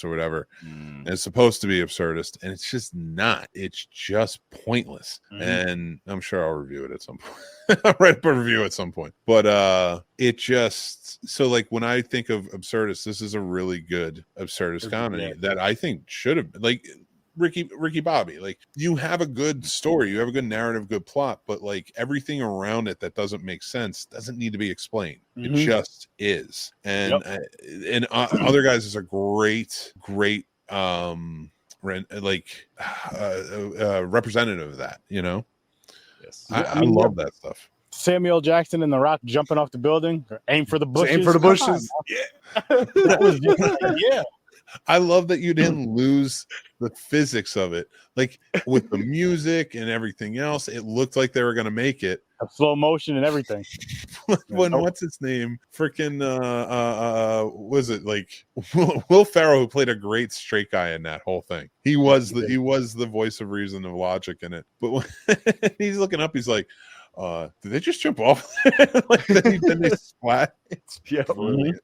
or whatever. And it's supposed to be absurdist, and it's just not. It's just pointless. And I'm sure I'll review it at some point. I'll write up a review at some point. But it just, so like when I think of absurdist, this is a really good absurdist comedy that I think should have, like, Ricky Bobby, like, you have a good story, you have a good narrative, good plot, but like everything around it that doesn't make sense doesn't need to be explained. It just is. And Other Guys is a great representative of that, you know. Yes. I love that stuff. Samuel Jackson and The Rock jumping off the building, aim for the bushes. Aim for the bushes. That was just like, I love that you didn't lose the physics of it. Like with the music and everything else, it looked like they were going to make it. Slow motion and everything. What's his name? Freaking was it like Will Ferrell, who played a great straight guy in that whole thing. He was the voice of reason and logic in it. But when he's looking up, he's like, did they just jump off? Like then they splat. It's brilliant.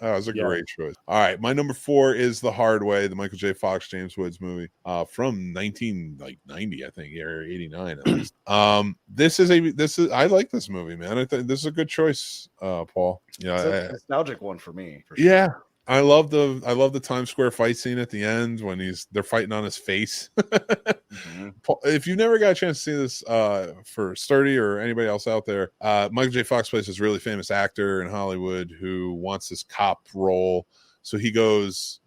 That was a great choice. All right, my number 4 is The Hard Way, the Michael J. Fox, James Woods movie from 1990, I think, or 89 at least. This is I like this movie, man. I think this is a good choice, Paul. Yeah, it's a nostalgic one for me. For sure. Yeah. I love the Times Square fight scene at the end when they're fighting on his face. If you never got a chance to see this, for Sturdy or anybody else out there, Michael J. Fox plays this really famous actor in Hollywood who wants this cop role. So he goes,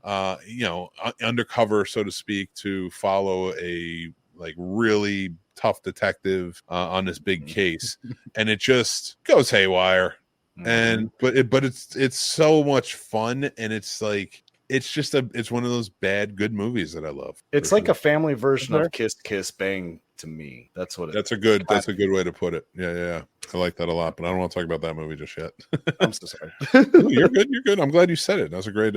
undercover, so to speak, to follow a like really tough detective on this big case, and it just goes haywire. And but it's so much fun, and it's like it's one of those bad good movies that I love. It's like a family version of Kiss Kiss Bang to me. That's what that's a good way to put it. Yeah. I like that a lot, but I don't want to talk about that movie just yet. I'm so sorry. No, you're good. I'm glad you said it. That's a great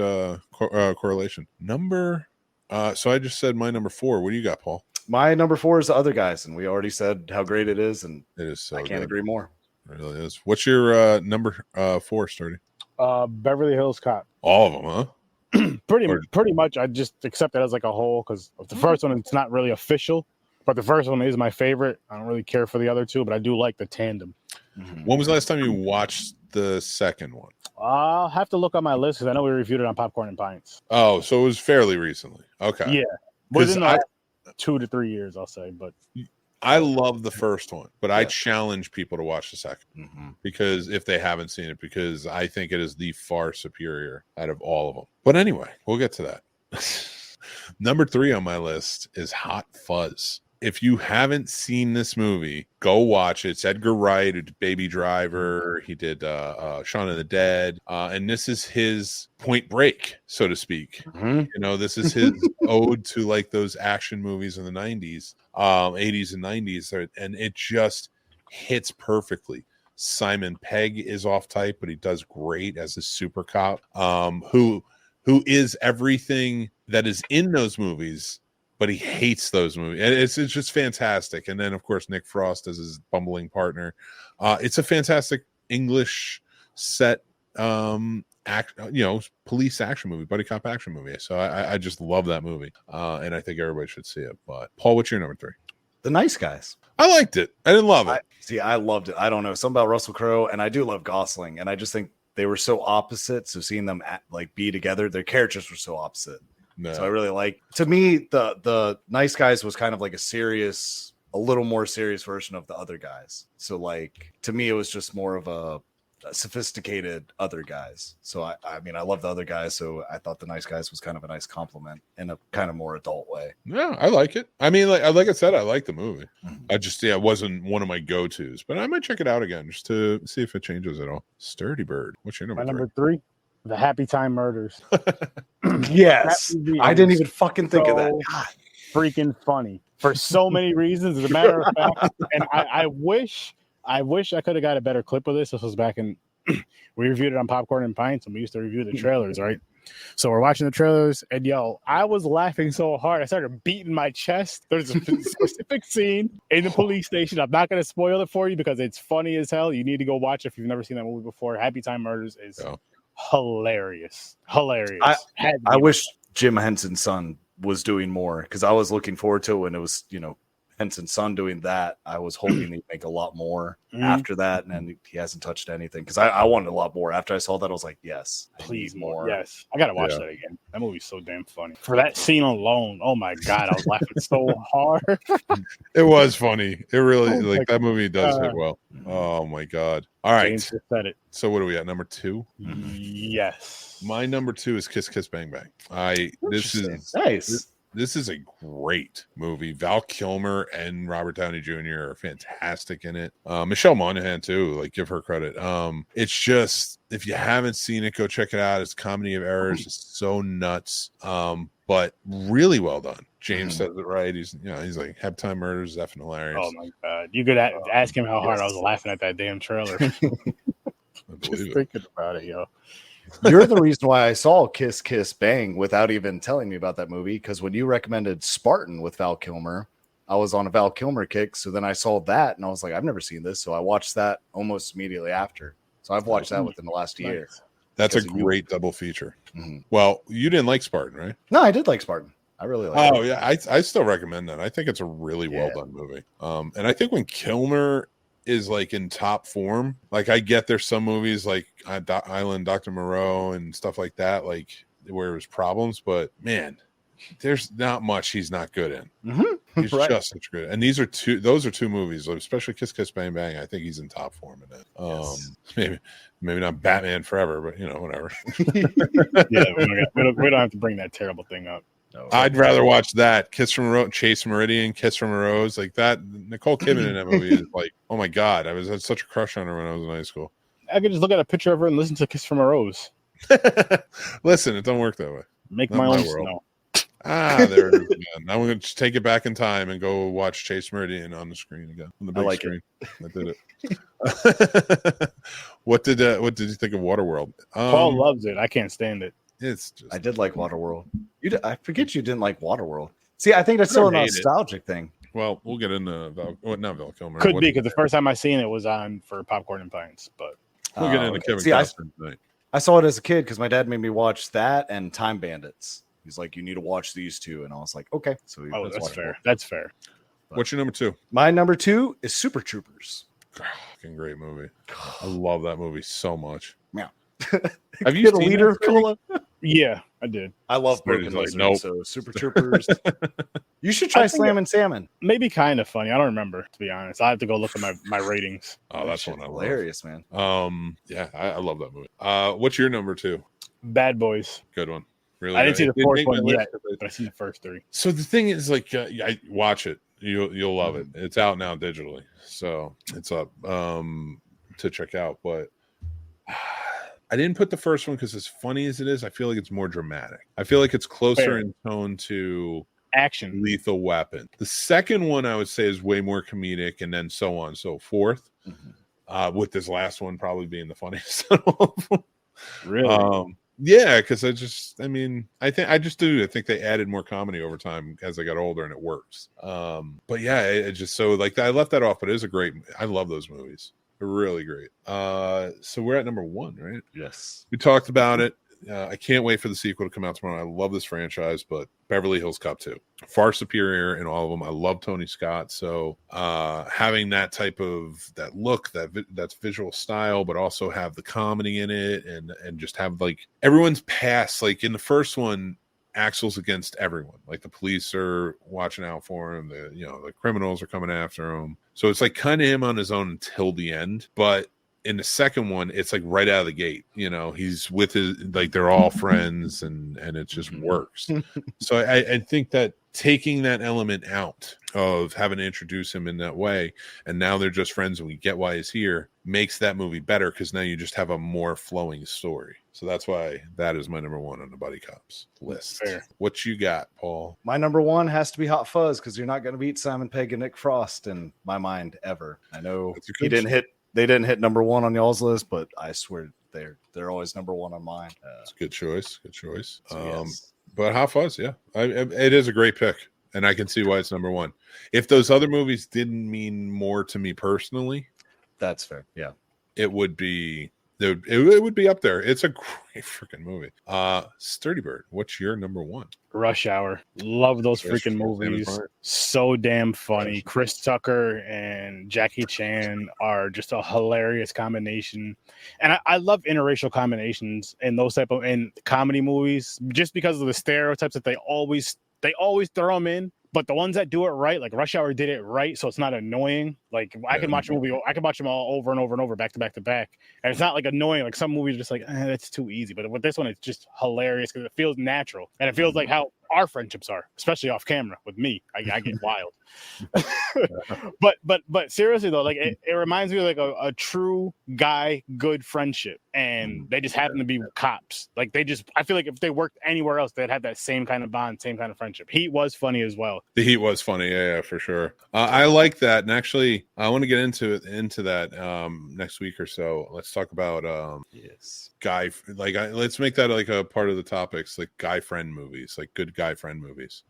correlation. So I just said my number 4. What do you got, Paul? My number 4 is The Other Guys, and we already said how great it is, and it is so I can't agree more. It really is. What's your number 4, Sturdy? Beverly Hills Cop. All of them, huh? Pretty much. I just accept it as like a whole because the first one, it's not really official, but the first one is my favorite. I don't really care for the other two, but I do like the tandem. When was the last time you watched the second one? I'll have to look on my list because I know we reviewed it on Popcorn and Pints. Oh, so it was fairly recently. Okay. Yeah. Within the last 2 to 3 years, I'll say. But I love the first one, but I challenge people to watch the second because if they haven't seen it, because I think it is the far superior out of all of them. But anyway, we'll get to that. Number 3 on my list is Hot Fuzz. If you haven't seen this movie, go watch it. It's Edgar Wright, who did Baby Driver. He did Shaun of the Dead. And this is his Point Break, so to speak. This is his ode to like those action movies in the 90s, 80s and 90s. And it just hits perfectly. Simon Pegg is off type, but he does great as a super cop who is everything that is in those movies, but he hates those movies. And it's just fantastic. And then, of course, Nick Frost as his bumbling partner. It's a fantastic English set, police action movie, buddy cop action movie. So I just love that movie. And I think everybody should see it. But Paul, what's your number 3? The Nice Guys. I liked it. I didn't love it. I loved it. I don't know. Something about Russell Crowe, and I do love Gosling. And I just think they were so opposite. So seeing them be together, their characters were so opposite. No. So I really like. To me, the Nice Guys was kind of like a little more serious version of The Other Guys. So like to me, it was just more of a sophisticated Other Guys. So I mean, I love The Other Guys, so I thought The Nice Guys was kind of a nice compliment in a kind of more adult way. Yeah, I like it. I mean, like I said, I like the movie. I just it wasn't one of my go-tos, but I might check it out again just to see if it changes at all. Sturdy Bird. What's your number? My number 3? The Happy Time Murders. Yes. I didn't even fucking think of that. God. Freaking funny for so many reasons. As a matter of fact, and I wish I could have got a better clip of this. This was back in we reviewed it on Popcorn and Pints, and we used to review the trailers, right? So we're watching the trailers, and I was laughing so hard I started beating my chest. There's a specific scene in the police station. I'm not going to spoil it for you because it's funny as hell. You need to go watch it if you've never seen that movie before. Happy Time Murders is hilarious. I wish Jim Henson's son was doing more because I was looking forward to it when it was Henson's son doing that. I was hoping he'd make a lot more after that, and he hasn't touched anything because I wanted a lot more. After I saw that, I was like, yes, please more. Yes, I gotta watch that again. That movie's so damn funny. For that scene alone, oh my god, I was laughing so hard. It was funny. It really that movie does hit well. Oh my god. All right, James just said it. So what are we at? Number 2? Yes. My number 2 is Kiss Kiss Bang Bang. This is nice. This is a great movie. Val Kilmer and Robert Downey Jr. are fantastic in it. Michelle Monaghan too. Like, give her credit. It's just, if you haven't seen it, go check it out. It's Comedy of Errors. It's so nuts, but really well done. James says it right. He's like, Happy Time Murders is effing hilarious. Oh my god! You could ask him how hard I was laughing at that damn trailer. Just thinking about it, yo. You're the reason why I saw Kiss Kiss Bang without even telling me about that movie, because when you recommended Spartan with Val Kilmer, I was on a Val Kilmer kick. So then I saw that and I was like, I've never seen this. So I watched that almost immediately after. So I've watched that within the last year. That's a great double feature. Well, you didn't like Spartan, right? No, I did like Spartan. I really like it. Oh, yeah. I still recommend that. I think it's a really well done movie. And I think when Kilmer is like in top form. Like I get there's some movies like Island, Dr. Moreau and stuff like that, like where there's problems, but man, there's not much he's not good in. He's Right. just such good. And those are two movies, especially Kiss Kiss Bang Bang. I think he's in top form in it. Yes. Maybe not Batman Forever, but whatever. Yeah, we don't have to bring that terrible thing up. No, I'd rather watch that Kiss from a Rose, Chase Meridian, Kiss from a Rose, like that. Nicole Kidman in that movie is like, oh my god, I had such a crush on her when I was in high school. I could just look at a picture of her and listen to "Kiss from a Rose." Listen, it don't work that way. Make Not my my own world. snow. There it is again. Now I'm going to take it back in time and go watch Chase Meridian on the screen again, on the big screen. I did it. What did you think of Waterworld? Paul loves it. I can't stand it. It's just I did like Waterworld. I forget you didn't like Waterworld. See, I think that's still a nostalgic thing. Well, we'll get into not Val Kilmer. Could be because the first time I seen it was on for Popcorn and Pints, but we'll get into Kevin See, Costner tonight. I saw it as a kid because my dad made me watch that and Time Bandits. He's like, you need to watch these two, and I was like, okay. So that's fair. That's fair. What's your number 2? My number 2 is Super Troopers. Fucking great movie. I love that movie so much. Yeah. Have you Get a seen leader that, of cola? Yeah, I did. I love Somebody's Broken like, Lizard, nope. so Super Troopers. You should try I think Slam and Salmon. Maybe kind of funny. I don't remember, to be honest. I have to go look at my ratings. Oh, that's Shit's one I love. hilarious, man. Yeah, I love that movie. What's your number 2? Bad Boys. Good one. Really, I didn't see the It fourth make my one list yet, because but I seen the first 3. So the thing is, like, I watch it. You'll love it. It's out now digitally, so it's up to check out. But I didn't put the first one because, as funny as it is, I feel like it's more dramatic. I feel like it's closer Fair. in tone to Action. Lethal Weapon. The second one, I would say, is way more comedic, and then so on and so forth. With this last one probably being the funniest of all of them. Really? Yeah, because I think they added more comedy over time as I got older, and it works. But yeah, it just so like I left that off, but it is a great. I love those movies. They're really great. So we're at number 1, right? Yes. We talked about it. I can't wait for the sequel to come out tomorrow. I love this franchise, but Beverly Hills Cop 2, far superior in all of them. I love Tony Scott, so having that type of that look, that's visual style, but also have the comedy in it, and just have like everyone's past. Like in the first one, Axel's against everyone. Like the police are watching out for him. The criminals are coming after him. So it's like kind of him on his own until the end, but in the second one, it's like right out of the gate, he's with his, like they're all friends and it just works. So I think that taking that element out of having to introduce him in that way, and now they're just friends and we get why he's here, makes that movie better because now you just have a more flowing story. So that's why that is my number 1 on the Buddy Cops list. Fair. What you got, Paul? My number 1 has to be Hot Fuzz because you're not going to beat Simon Pegg and Nick Frost in my mind ever. I know they didn't hit number 1 on y'all's list, but I swear they're always number 1 on mine. It's a good choice. So yes. But Hot Fuzz, yeah, it is a great pick, and I can see why it's number 1. If those other movies didn't mean more to me personally, that's fair. Yeah, it would be up there. It's a great freaking movie. Sturdy Bird, what's your number 1? Rush Hour. Love those freaking movies. So damn funny. Chris Tucker and Jackie Chan are just a hilarious combination. And I love interracial combinations in those type of comedy movies just because of the stereotypes that they always throw them in. But the ones that do it right, like Rush Hour did it right, so it's not annoying. Like I can watch a movie, I can watch them all over and over and over, back to back to back, and it's not like annoying. Like some movies are just like, that's too easy. But with this one, it's just hilarious because it feels natural and it feels like how our friendships are, especially off camera with me. I get wild. but seriously though, like it reminds me of like a true guy good friendship, and they just happen to be cops. Like I feel like if they worked anywhere else, they'd have that same kind of bond, same kind of friendship. Heat was funny as well. The Heat was funny, yeah, for sure. I like that, and actually I want to get into that next week or so. Let's talk about guy, like let's make that like a part of the topics, like guy friend movies, like good guy friend movies.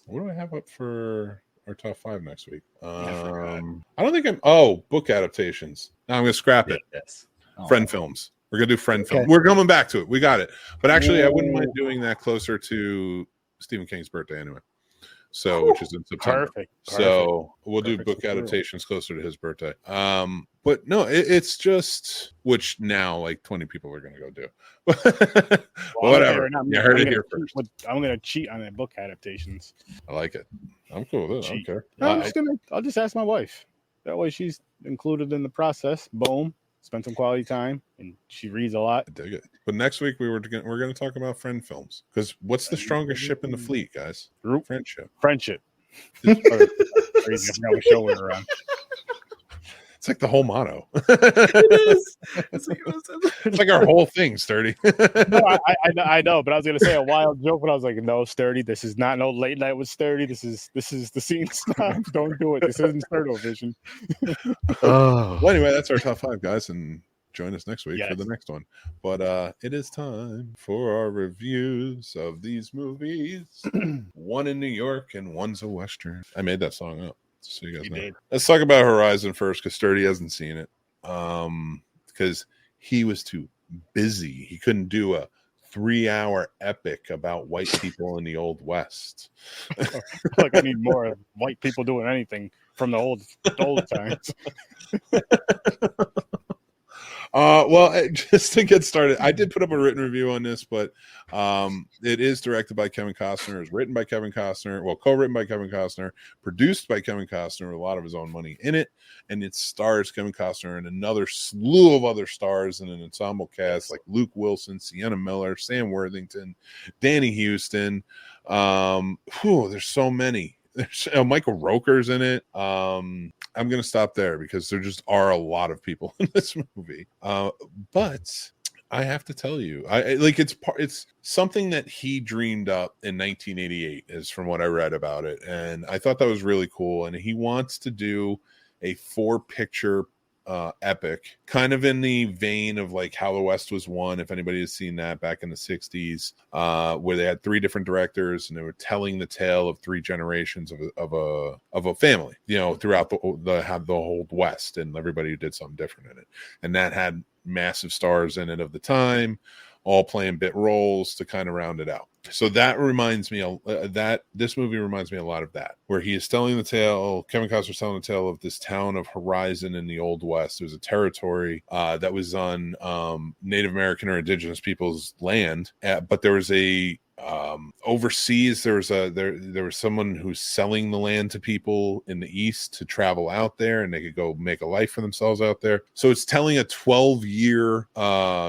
What do I have up for our top 5 next week? I don't think book adaptations. No, I'm gonna scrap it. Yes. Friend films. We're gonna do friend film. We're coming back to it. We got it. But actually, I wouldn't mind doing that closer to Stephen King's birthday anyway. So, which is in September. Perfect. So we'll do Perfect book for real. adaptations closer to his birthday. But no, it's just, which now like 20 people are going to go do. Well, Whatever. right now, You heard it here cheat first. I'm gonna cheat on the book adaptations. I like it. I'm cool with it. I don't Cheat. care. I'll just ask my wife. That way she's included in the process. Boom. Spend some quality time, and she reads a lot. I dig it. But next week we're going to talk about friend films, because what's the strongest ship in the fleet, guys? Friendship. Friendship. Crazy. I forgot what show we were on. It's like the whole motto. It is. It's like our whole thing, Sturdy. No, I know, but I was gonna say a wild joke, but I was like, no, Sturdy. This is not no late night with Sturdy. This is the Scene Snobs. Don't do it. This isn't Sturdo Vision. Well, anyway, that's our top 5, guys, and join us next week for Yes. the next one. But it is time for our reviews of these movies. One in New York and one's a Western. I made that song up, so you guys You know. did. Let's talk about Horizon first, because Sturdy hasn't seen it. Because he was too busy. He couldn't do a 3-hour epic about white people in the Old West. Like I need more of white people doing anything from the old times. Well, just to get started, I did put up a written review on this, but it is directed by Kevin Costner, is written by Kevin Costner, well, co-written by Kevin Costner, produced by Kevin Costner with a lot of his own money in it, and it stars Kevin Costner and another slew of other stars in an ensemble cast like Luke Wilson, Sienna Miller, Sam Worthington, Danny Houston. There's so many. There's Michael Roker's in it. I'm going to stop there because there just are a lot of people in this movie. But I have to tell you, it's something that he dreamed up in 1988, is from what I read about it, and I thought that was really cool. And he wants to do a 4-picture epic, kind of in the vein of like How the West Was Won, if anybody has seen that back in the 60s, where they had 3 different directors and they were telling the tale of 3 generations of a family, throughout the whole West, and everybody did something different in it, and that had massive stars in it of the time, all playing bit roles to kind of round it out. So that reminds me that this movie reminds me a lot of that, where he is telling the tale. Kevin Costner's telling the tale of this town of Horizon in the Old West. It was a territory that was on Native American or indigenous people's land, but there was a overseas. There was someone who's selling the land to people in the East to travel out there, and they could go make a life for themselves out there. So it's telling a 12-year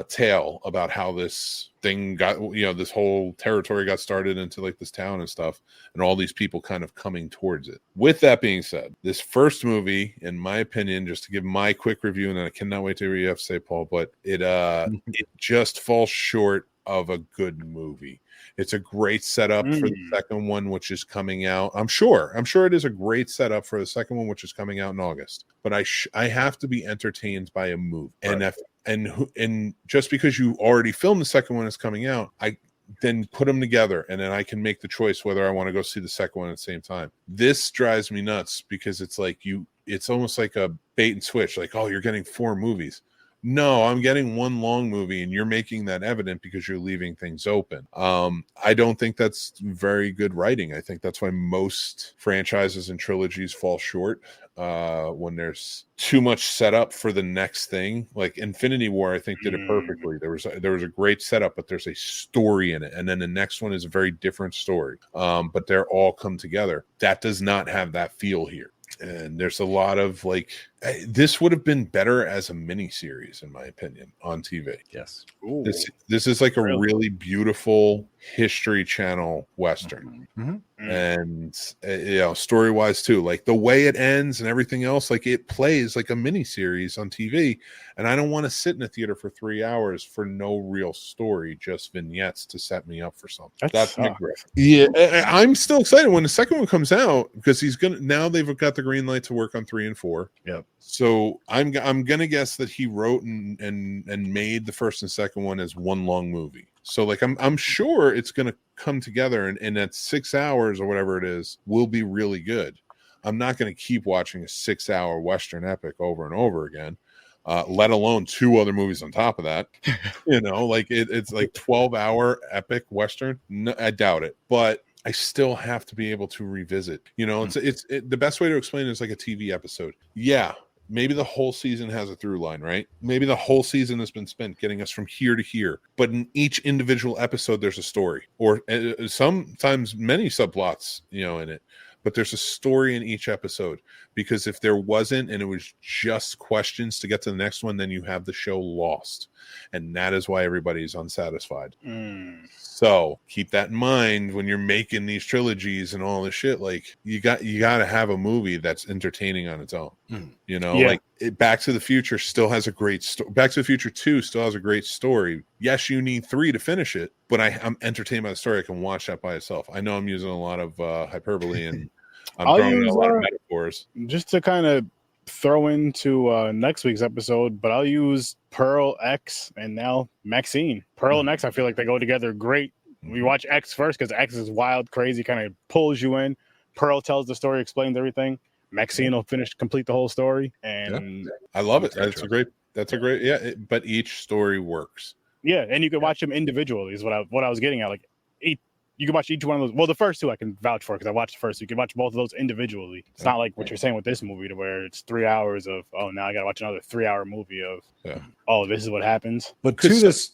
tale about how this thing got, this whole territory got started into like this town and stuff, and all these people kind of coming towards it. With that being said, this first movie, in my opinion, just to give my quick review, and I cannot wait to hear what you have to say, Paul, but it just falls short of a good movie. It's a great setup for the second one, which is coming out. I'm sure it is a great setup for the second one, which is coming out in August. But I have to be entertained by a movie, right. And just because you already filmed the second one is coming out, I then put them together, and then I can make the choice whether I want to go see the second one at the same time. This drives me nuts because it's like it's almost like a bait and switch. Like, oh, you're getting 4 movies. No, I'm getting one long movie, and you're making that evident because you're leaving things open. I don't think that's very good writing. I think that's why most franchises and trilogies fall short when there's too much setup for the next thing. Like Infinity War, I think did it perfectly. There was a great setup, but there's a story in it, and then the next one is a very different story. But they're all come together. That does not have that feel here. And there's a lot of this would have been better as a mini series, in my opinion, on TV. Yes. Ooh. This is like a really beautiful History Channel Western. And story wise too, like the way it ends and everything else, like it plays like a mini series on TV. And I don't want to sit in a theater for 3 hours for no real story, just vignettes to set me up for something. That's my grift. Yeah, I'm still excited when the second one comes out, because now they've got the green light to work on 3 and 4. Yep. So I'm gonna guess that he wrote and made the first and second one as one long movie. So like I'm sure it's gonna come together, and that 6 hours or whatever it is will be really good. I'm not gonna keep watching a 6-hour Western epic over and over again. Let alone 2 other movies on top of that. Like it's like 12-hour epic Western. No, I doubt it. But I still have to be able to revisit. You know, the best way to explain it is like a TV episode. Yeah, maybe the whole season has a through line, right? Maybe the whole season has been spent getting us from here to here. But in each individual episode, there's a story, or sometimes many subplots, you know, in it. But there's a story in each episode, because if there wasn't and it was just questions to get to the next one, then you have the show lost. And that is why everybody's unsatisfied. So keep that in mind when you're making these trilogies and all this shit. Like you got to have a movie that's entertaining on its own. You know, like Back to the Future still has a great story. Back to the Future 2 still has a great story. Yes, you need 3 to finish it, but I'm entertained by the story. I can watch that by itself. I know I'm using a lot of hyperbole and I'm throwing in a lot of metaphors. Just to kind of throw into next week's episode, but I'll use Pearl, X, and now Maxine. Pearl and X, I feel like they go together great. We watch X first because X is wild, crazy, kind of pulls you in. Pearl tells the story, explains everything. Maxine will complete the whole story, and I love it. That's a great. But each story works. Yeah, and you can watch them individually. Is what I was getting at. Like, you can watch each one of those. Well, the first 2 I can vouch for because I watched the first 2. You can watch both of those individually. It's not like what you're saying with this movie, to where it's 3 hours of now I got to watch another 3-hour movie of this is what happens. But to this,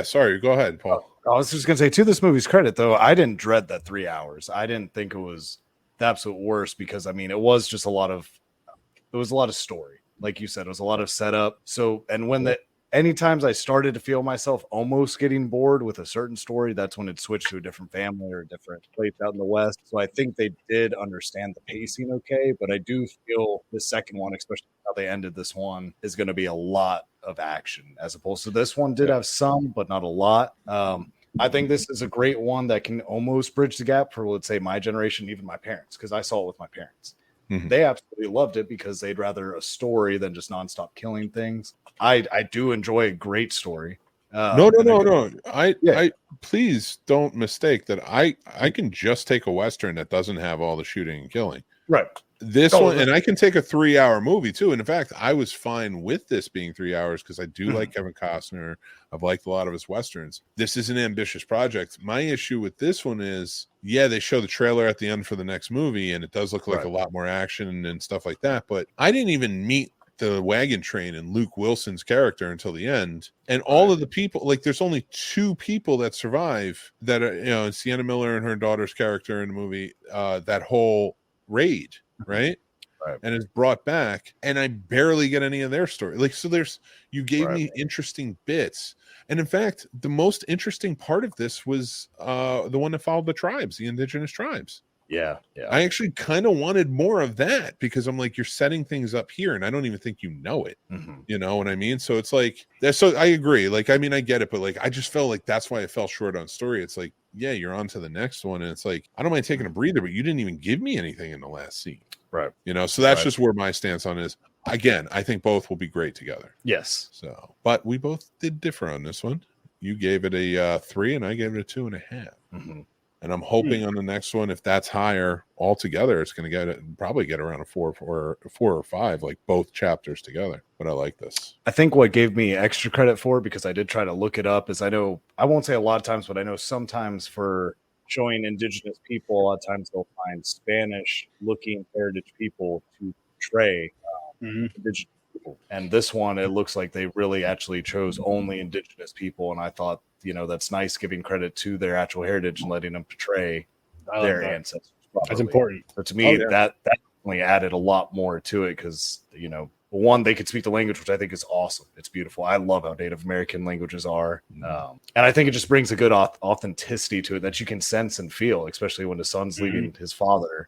sorry, go ahead, Paul. I was just gonna say, to this movie's credit, though, I didn't dread that 3 hours. I didn't think it was the absolute worst, because I mean, it was just a lot of story, like you said, it was a lot of setup. So, and when any times I started to feel myself almost getting bored with a certain story, that's when it switched to a different family or a different place out in the West. So I think they did understand the pacing okay, but I do feel the second one, especially how they ended this one, is going to be a lot of action, as opposed to this one did have some, but not a lot. I think this is a great one that can almost bridge the gap for, let's say, my generation, even my parents, because I saw it with my parents. They absolutely loved it because they'd rather a story than just nonstop killing things. I do enjoy a great story. No. I please don't mistake that. I can just take a Western that doesn't have all the shooting and killing. Right. This one, and I can take a 3-hour movie too. And in fact, I was fine with this being 3 hours because I do like Kevin Costner. I've liked a lot of his Westerns. This is an ambitious project. My issue with this one is, they show the trailer at the end for the next movie, and it does look like a lot more action and stuff like that. But I didn't even meet the wagon train and Luke Wilson's character until the end. And all of the people, like, there's only 2 people that survive that are, Sienna Miller and her daughter's character in the movie, that whole raid. Right. And is brought back, and I barely get any of their story. Like, so you gave me interesting bits. And in fact, the most interesting part of this was the one that followed the tribes, the indigenous tribes. Yeah. I actually kind of wanted more of that, because I'm like, you're setting things up here and I don't even think you know it. You know what I mean? So it's like, so I agree. Like, I mean, I get it, but like, I just felt like that's why I fell short on story. It's like, you're on to the next one. And it's like, I don't mind taking a breather, but you didn't even give me anything in the last scene. Right. So that's just where my stance on is. Again, I think both will be great together. Yes. So, but we both did differ on this one. You gave it a 3 and I gave it a 2.5. And I'm hoping on the next one, if that's higher altogether, it's going to probably get around a 4 or 5, like both chapters together. But I like this. I think what gave me extra credit for, because I did try to look it up, is I know, I won't say a lot of times, but I know sometimes for showing indigenous people, a lot of times they'll find Spanish-looking heritage people to portray indigenous people. And this one, it looks like they really actually chose only indigenous people. And I thought, that's nice, giving credit to their actual heritage and letting them portray their ancestors properly. That's important. So to me, that definitely added a lot more to it, because, one, they could speak the language, which I think is awesome. It's beautiful. I love how Native American languages are. And I think it just brings a good authenticity to it that you can sense and feel, especially when the son's leaving his father.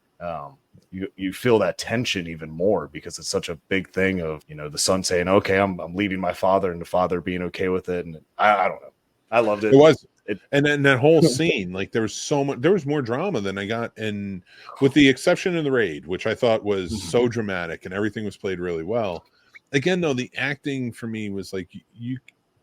You feel that tension even more, because it's such a big thing of, the son saying, okay, I'm leaving my father, and the father being okay with it. And I don't know. I loved it. It was. And then that whole scene, like, there was more drama than I got, and with the exception of the raid, which I thought was so dramatic and everything was played really well. Again, though, the acting for me was like,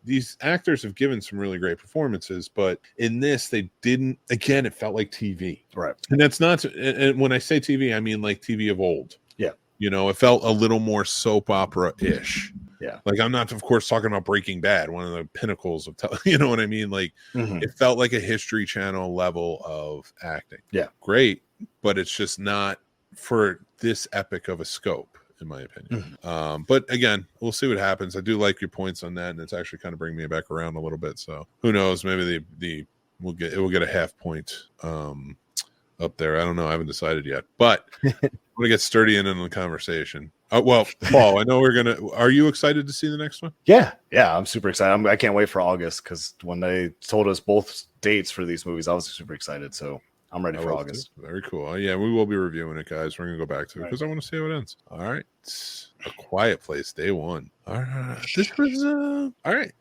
these actors have given some really great performances, but in this, they didn't. Again, it felt like TV, right? And that's not. And when I say TV, I mean like TV of old. Yeah, it felt a little more soap opera ish. Yeah. Like, I'm not, of course, talking about Breaking Bad, one of the pinnacles of, you know what I mean? Like, it felt like a History Channel level of acting. Yeah. Great, but it's just not for this epic of a scope, in my opinion. But again, we'll see what happens. I do like your points on that, and it's actually kind of bringing me back around a little bit. So who knows? Maybe we'll get a half point up there. I don't know. I haven't decided yet, but I'm gonna get sturdy in the conversation. Well, Paul, I know are you excited to see the next one? Yeah, I'm super excited. I can't wait for August, because when they told us both dates for these movies, I was super excited. So I'm ready for August. Very cool. Yeah, we will be reviewing it, guys. We're gonna go back to it because I want to see how it ends. All right, A Quiet Place, day one. All right,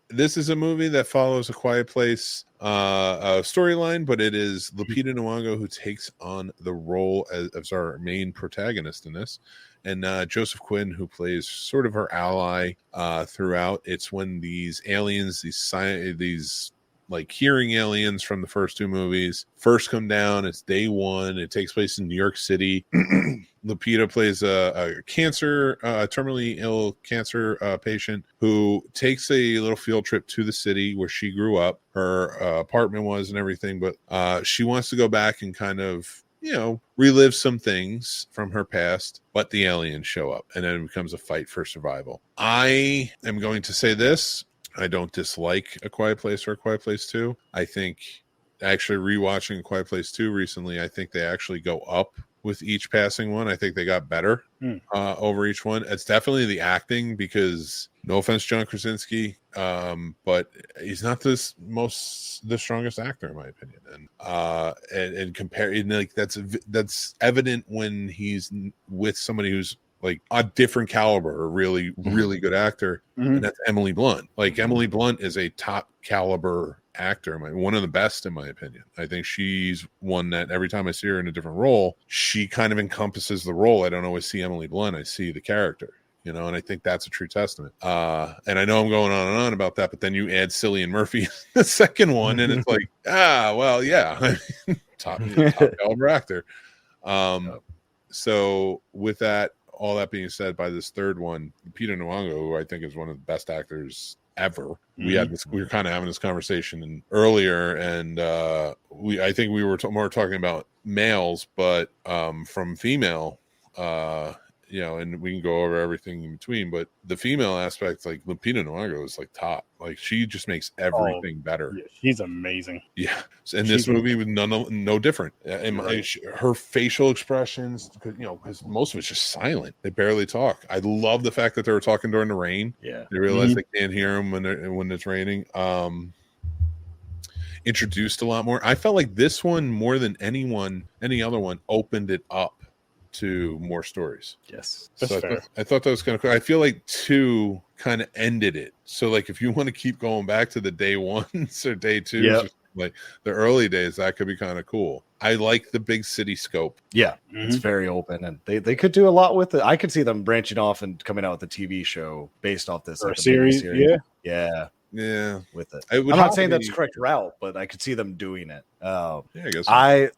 This is a movie that follows A Quiet Place storyline, but it is Lupita Nyong'o who takes on the role as our main protagonist in this, and Joseph Quinn, who plays sort of her ally throughout. It's when these aliens, these like hearing aliens from the first two movies first come down. It's day one. It takes place in New York City. Lupita plays a terminally ill cancer patient who takes a little field trip to the city where she grew up, her apartment was, and everything. But she wants to go back and kind of, relive some things from her past, but the aliens show up, and then it becomes a fight for survival. I am going to say this. I don't dislike A Quiet Place or A Quiet Place 2. I think actually rewatching A Quiet Place 2 recently, I think they actually go up with each passing one. I think they got better over each one. It's definitely the acting, because no offense, John Krasinski, but he's not the strongest actor, in my opinion. And comparing, like, that's evident when he's with somebody who's like a different caliber, a really, really good actor. And that's Emily Blunt. Like, Emily Blunt is a top caliber actor, one of the best, in my opinion. I think she's one that every time I see her in a different role, she kind of encompasses the role. I don't always see Emily Blunt. I see the character, and I think that's a true testament. And I know I'm going on and on about that, but then you add Cillian Murphy, the second one, and it's like, well, yeah, top caliber actor. So with that, all that being said, by this third one, Peter Nyong'o, who I think is one of the best actors ever. We were kind of having this conversation earlier, and I think we were more talking about males, but from female, and we can go over everything in between. But the female aspect, like Lupita Nyong'o, is like top. Like, she just makes everything better. Yeah, she's amazing. Yeah, and this movie was no different. And her facial expressions, because most of it's just silent. They barely talk. I love the fact that they were talking during the rain. Yeah, they realize they can't hear them when it's raining. Introduced a lot more. I felt like this one, more than any other one, opened it up to more stories. Yes, so I thought that was kind of cool. I feel like 2 kind of ended it. So, like, if you want to keep going back to the day ones or day 2s, like the early days, that could be kind of cool. I like the big city scope. Yeah, it's very open, and they could do a lot with it. I could see them branching off and coming out with a TV show based off this, or like a series. Yeah, with it. I'm not saying that's the correct route, but I could see them doing it. I guess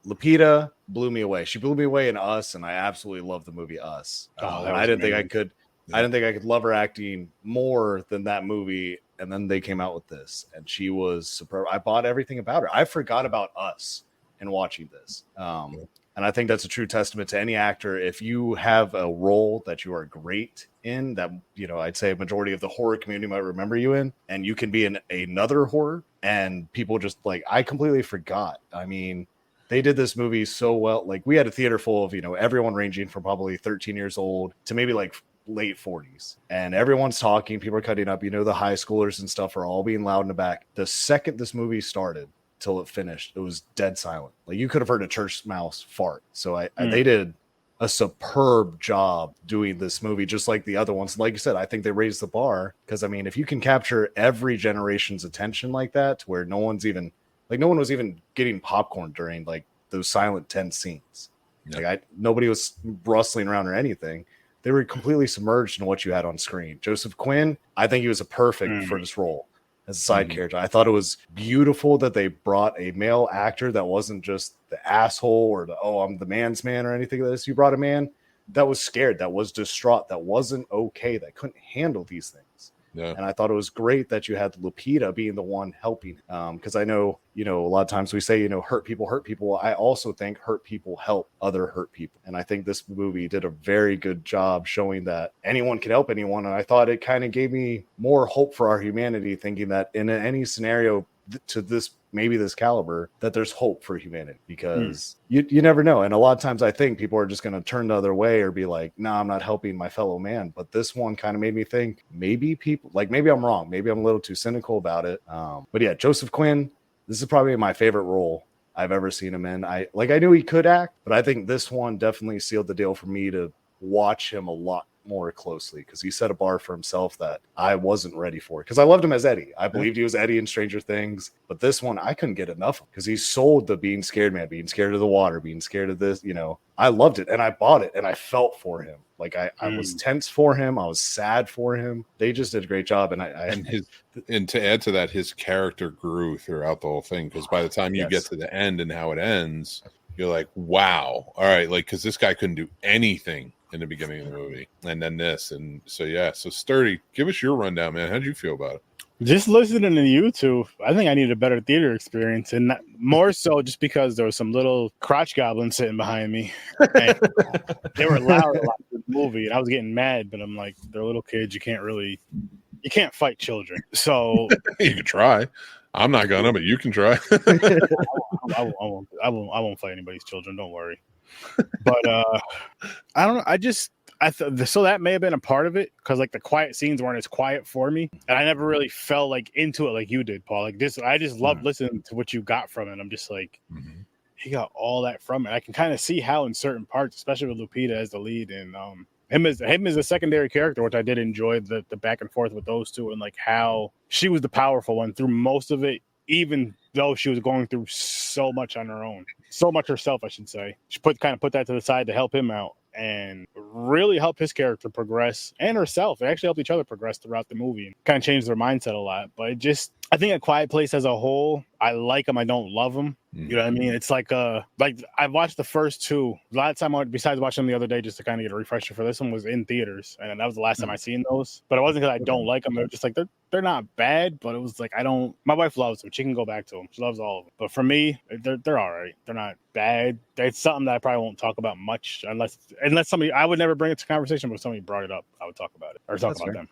Lupita blew me away. She blew me away in Us, and I absolutely love the movie Us. I didn't think I could. I didn't think I could love her acting more than that movie. And then they came out with this, and she was superb. I bought everything about her. I forgot about Us in watching this. And I think that's a true testament to any actor. If you have a role that you are great in, that, I'd say a majority of the horror community might remember you in, and you can be in another horror, and people just like, I completely forgot. I mean, they did this movie so well. Like, we had a theater full of, everyone ranging from probably 13 years old to maybe like late 40s, and everyone's talking, people are cutting up, the high schoolers and stuff are all being loud in the back. The second this movie started till it finished, it was dead silent. Like, you could have heard a church mouse fart. So they did a superb job doing this movie, just like the other ones. Like you said, I think they raised the bar, because I mean, if you can capture every generation's attention like that, to where no one was even getting popcorn during like those silent tense scenes. Like, nobody was rustling around or anything. They were completely submerged in what you had on screen. Joseph Quinn, I think he was a perfect for this role as a side character. I thought it was beautiful that they brought a male actor that wasn't just the asshole or I'm the man's man or anything like this. You brought a man that was scared, that was distraught, that wasn't okay, that couldn't handle these things. Yeah. And I thought it was great that you had Lupita being the one helping. Because I know, a lot of times we say, hurt people. I also think hurt people help other hurt people. And I think this movie did a very good job showing that anyone can help anyone. And I thought it kind of gave me more hope for our humanity, thinking that in any scenario to this caliber, that there's hope for humanity, because you never know. And a lot of times I think people are just going to turn the other way or be like, no, I'm not helping my fellow man. But this one kind of made me think maybe people, like, maybe I'm wrong. Maybe I'm a little too cynical about it. But yeah, Joseph Quinn, this is probably my favorite role I've ever seen him in. I knew he could act, but I think this one definitely sealed the deal for me to watch him a lot more closely, because he set a bar for himself that I wasn't ready for, because I loved him as Eddie. I believed he was Eddie in Stranger Things, but this one I couldn't get enough of, because he sold the being scared man, being scared of the water, being scared of this. I loved it and I bought it and I felt for him. Like I was tense for him. I was sad for him. They just did a great job. And to add to that, his character grew throughout the whole thing, because by the time you get to the end and how it ends, you're like, wow, all right, like, because this guy couldn't do anything in the beginning of the movie, and then this, and so Sturdy, give us your rundown, man. How'd you feel about it? Just listening to YouTube, I think I need a better theater experience, and more so just because there was some little crotch goblins sitting behind me. And they were loud a lot in the movie, and I was getting mad. But I'm like, they're little kids. You can't fight children. So you can try. I'm not gonna, but you can try. I won't fight anybody's children. Don't worry. But I don't know. I thought so that may have been a part of it, because like the quiet scenes weren't as quiet for me, and I never really fell like into it like you did, Paul. Like this, I just love listening to what you got from it. I'm just like, he got all that from it. I can kind of see how in certain parts, especially with Lupita as the lead, and him as a secondary character, which I did enjoy the back and forth with those two, and like how she was the powerful one through most of it, even though she was going through so much on her own, so much herself, I should say. She put that to the side to help him out and really help his character progress, and herself. They actually helped each other progress throughout the movie and kind of changed their mindset a lot. But I think A Quiet Place as a whole, I like them. I don't love them. You know what I mean? It's like I've watched the first two. A lot of time, besides watching them the other day just to kind of get a refresher for this one, was in theaters, and that was the last time I seen those. But it wasn't because I don't like them. They're just like they're not bad, but it was like my wife loves them. She can go back to them. She loves all of them. But for me, they're all right. They're not bad. It's something that I probably won't talk about much unless somebody. I would never bring it to conversation, but if somebody brought it up, I would talk about it or talk about them.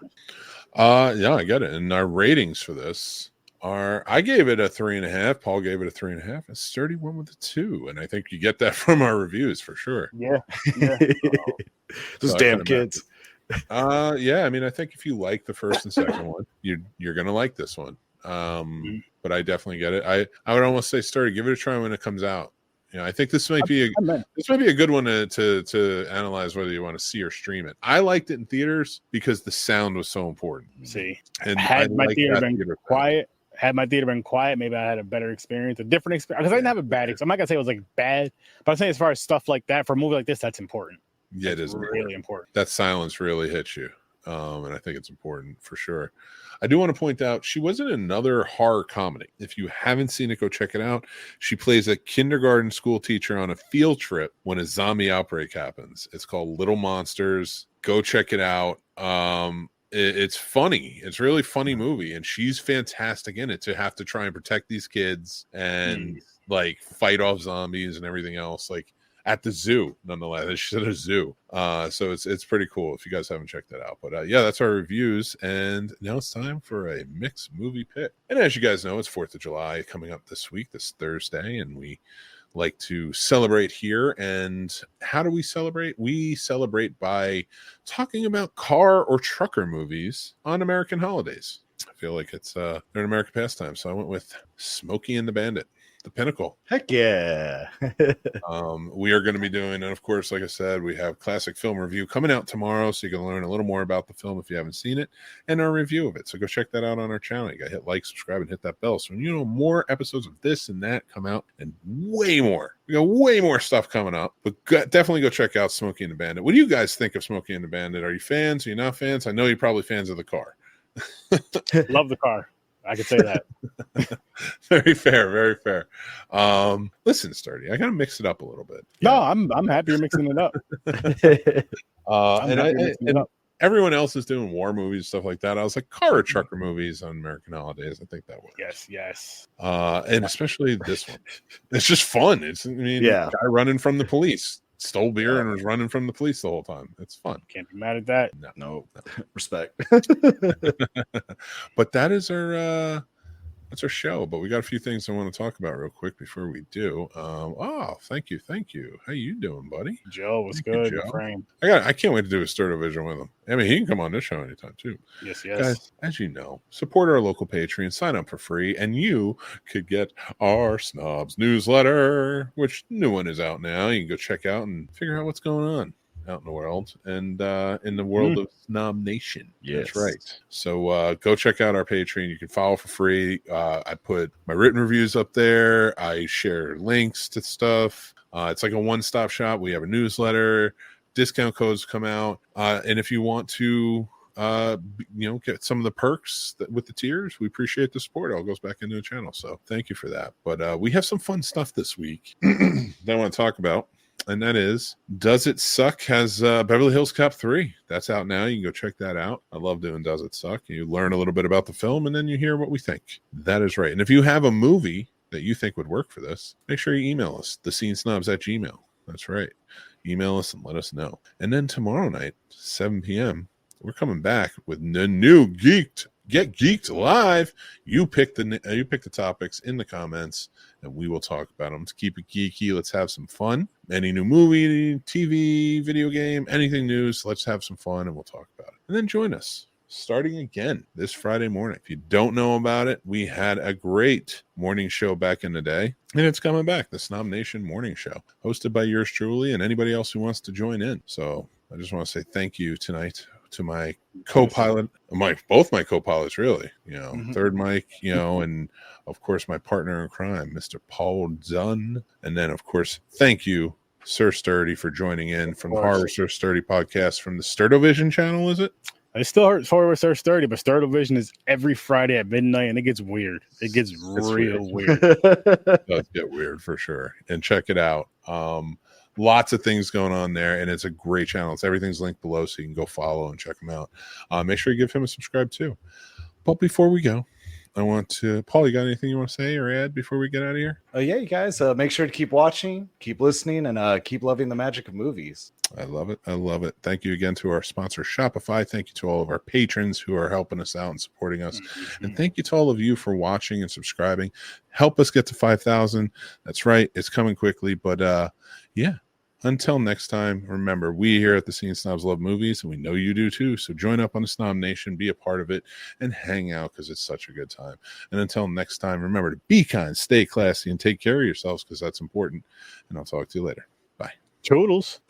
Yeah, I get it. And our ratings for this I gave it a 3.5. Paul gave it a 3.5. And Sturdy went with a 2. And I think you get that from our reviews for sure. Yeah. Those damn kids. Yeah. I mean, I think if you like the first and second one, you're gonna like this one. But I definitely get it. I would almost say, Sturdy, give it a try when it comes out. I think this might be a good one to analyze whether you want to see or stream it. I liked it in theaters because the sound was so important. See, and had my theater been quiet, maybe I had a better experience, a different experience. Because I didn't have a bad experience. I'm not gonna say it was like bad, but I'm saying as far as stuff like that for a movie like this, that's important. Yeah, it is really important. That silence really hits you, and I think it's important for sure. I do want to point out she was in another horror comedy. If you haven't seen it, go check it out. She plays a kindergarten school teacher on a field trip when a zombie outbreak happens. It's called Little Monsters. Go check it out. It's funny. It's a really funny movie, and she's fantastic in it to have to try and protect these kids and like fight off zombies and everything else. Like at the zoo, nonetheless. She's at a zoo. So it's pretty cool if you guys haven't checked that out. But yeah, that's our reviews. And now it's time for a mixed movie pick. And as you guys know, it's 4th of July coming up this week, this Thursday, and we like to celebrate here. And how do we celebrate? We celebrate by talking about car or trucker movies on American holidays. I feel like it's an American pastime. So I went with Smokey and the Bandit. The pinnacle. Heck yeah. We are going to be doing, and of course, like I said, we have classic film review coming out tomorrow, so you can learn a little more about the film if you haven't seen it, and our review of it. So go check that out on our channel. You got to hit like, subscribe, and hit that bell so more episodes of this and that come out, and way more. We got way more stuff coming up, but definitely go check out Smokey and the Bandit. What do you guys think of Smokey and the Bandit? Are you fans? Are you not fans? I know you're probably fans of the car. Love the car. I could say that. Very fair, very fair. Listen, Sturdy, I gotta mix it up a little bit. No, I'm happy you're mixing it up. everyone else is doing war movies, stuff like that. I was like, car trucker movies on American holidays. I think that works. Yes. And especially this one. It's just fun. Guy running from the police. Stole beer and was running from the police the whole time. It's fun. Can't be mad at that. No. Respect. But that's our show. But we got a few things I want to talk about real quick before we do. Thank you. How you doing, buddy? Joe, what's good? Joe. Frame. I can't wait to do a Sturdo Vision with him. I mean, he can come on this show anytime too. Yes. Guys, as you know, support our local Patreon, sign up for free, and you could get our Snobs newsletter, which new one is out now. You can go check out and figure out what's going on out in the world and in the world of Snob Nation. Yes. That's right. So go check out our Patreon. You can follow for free. I put my written reviews up there. I share links to stuff. It's like a one-stop shop. We have a newsletter. Discount codes come out. And if you want to get some of the perks with the tiers, we appreciate the support. It all goes back into the channel. So thank you for that. But we have some fun stuff this week that I want to talk about. And that is, Does It Suck has Beverly Hills Cop 3. That's out now. You can go check that out. I love doing Does It Suck. You learn a little bit about the film, and then you hear what we think. That is right. And if you have a movie that you think would work for this, make sure you email us, thescenesnobs@gmail.com. That's right. Email us and let us know. And then tomorrow night, 7 p.m., we're coming back with the new Get Geeked Live. You pick the topics in the comments, and we will talk about them. Let's keep it geeky. Let's have some fun. Any new movie, TV, video game, anything news, let's have some fun, and we'll talk about it. And then join us starting again this Friday morning. If you don't know about it, we had a great morning show back in the day, and it's coming back, the Snob Nation Morning Show, hosted by yours truly and anybody else who wants to join in. So I just want to say thank you tonight to my co-pilot, both my co-pilots, really, third Mike, and of course my partner in crime, Mr. Paul Dunn. And then of course, thank you, Sir Sturdy, for joining in from the Horror Sir Sturdy podcast from the Sturdovision channel, is it? I still heard Horror Sir Sturdy, but Sturdovision is every Friday at midnight, and it gets weird. It gets real weird. It does get weird for sure. And check it out. Lots of things going on there, and it's a great channel. Everything's linked below, so you can go follow and check him out. Make sure you give him a subscribe too. But before we go, I want to, Paul, you got anything you want to say or add before we get out of here? Yeah, you guys, make sure to keep watching, keep listening, and keep loving the magic of movies. I love it. Thank you again to our sponsor, Shopify. Thank you to all of our patrons who are helping us out and supporting us. And thank you to all of you for watching and subscribing. Help us get to 5,000. That's right. It's coming quickly. But until next time, remember, we here at the Scene Snobs love movies, and we know you do too. So join up on the Snob Nation, be a part of it, and hang out because it's such a good time. And until next time, remember to be kind, stay classy, and take care of yourselves because that's important. And I'll talk to you later. Bye. Toodles.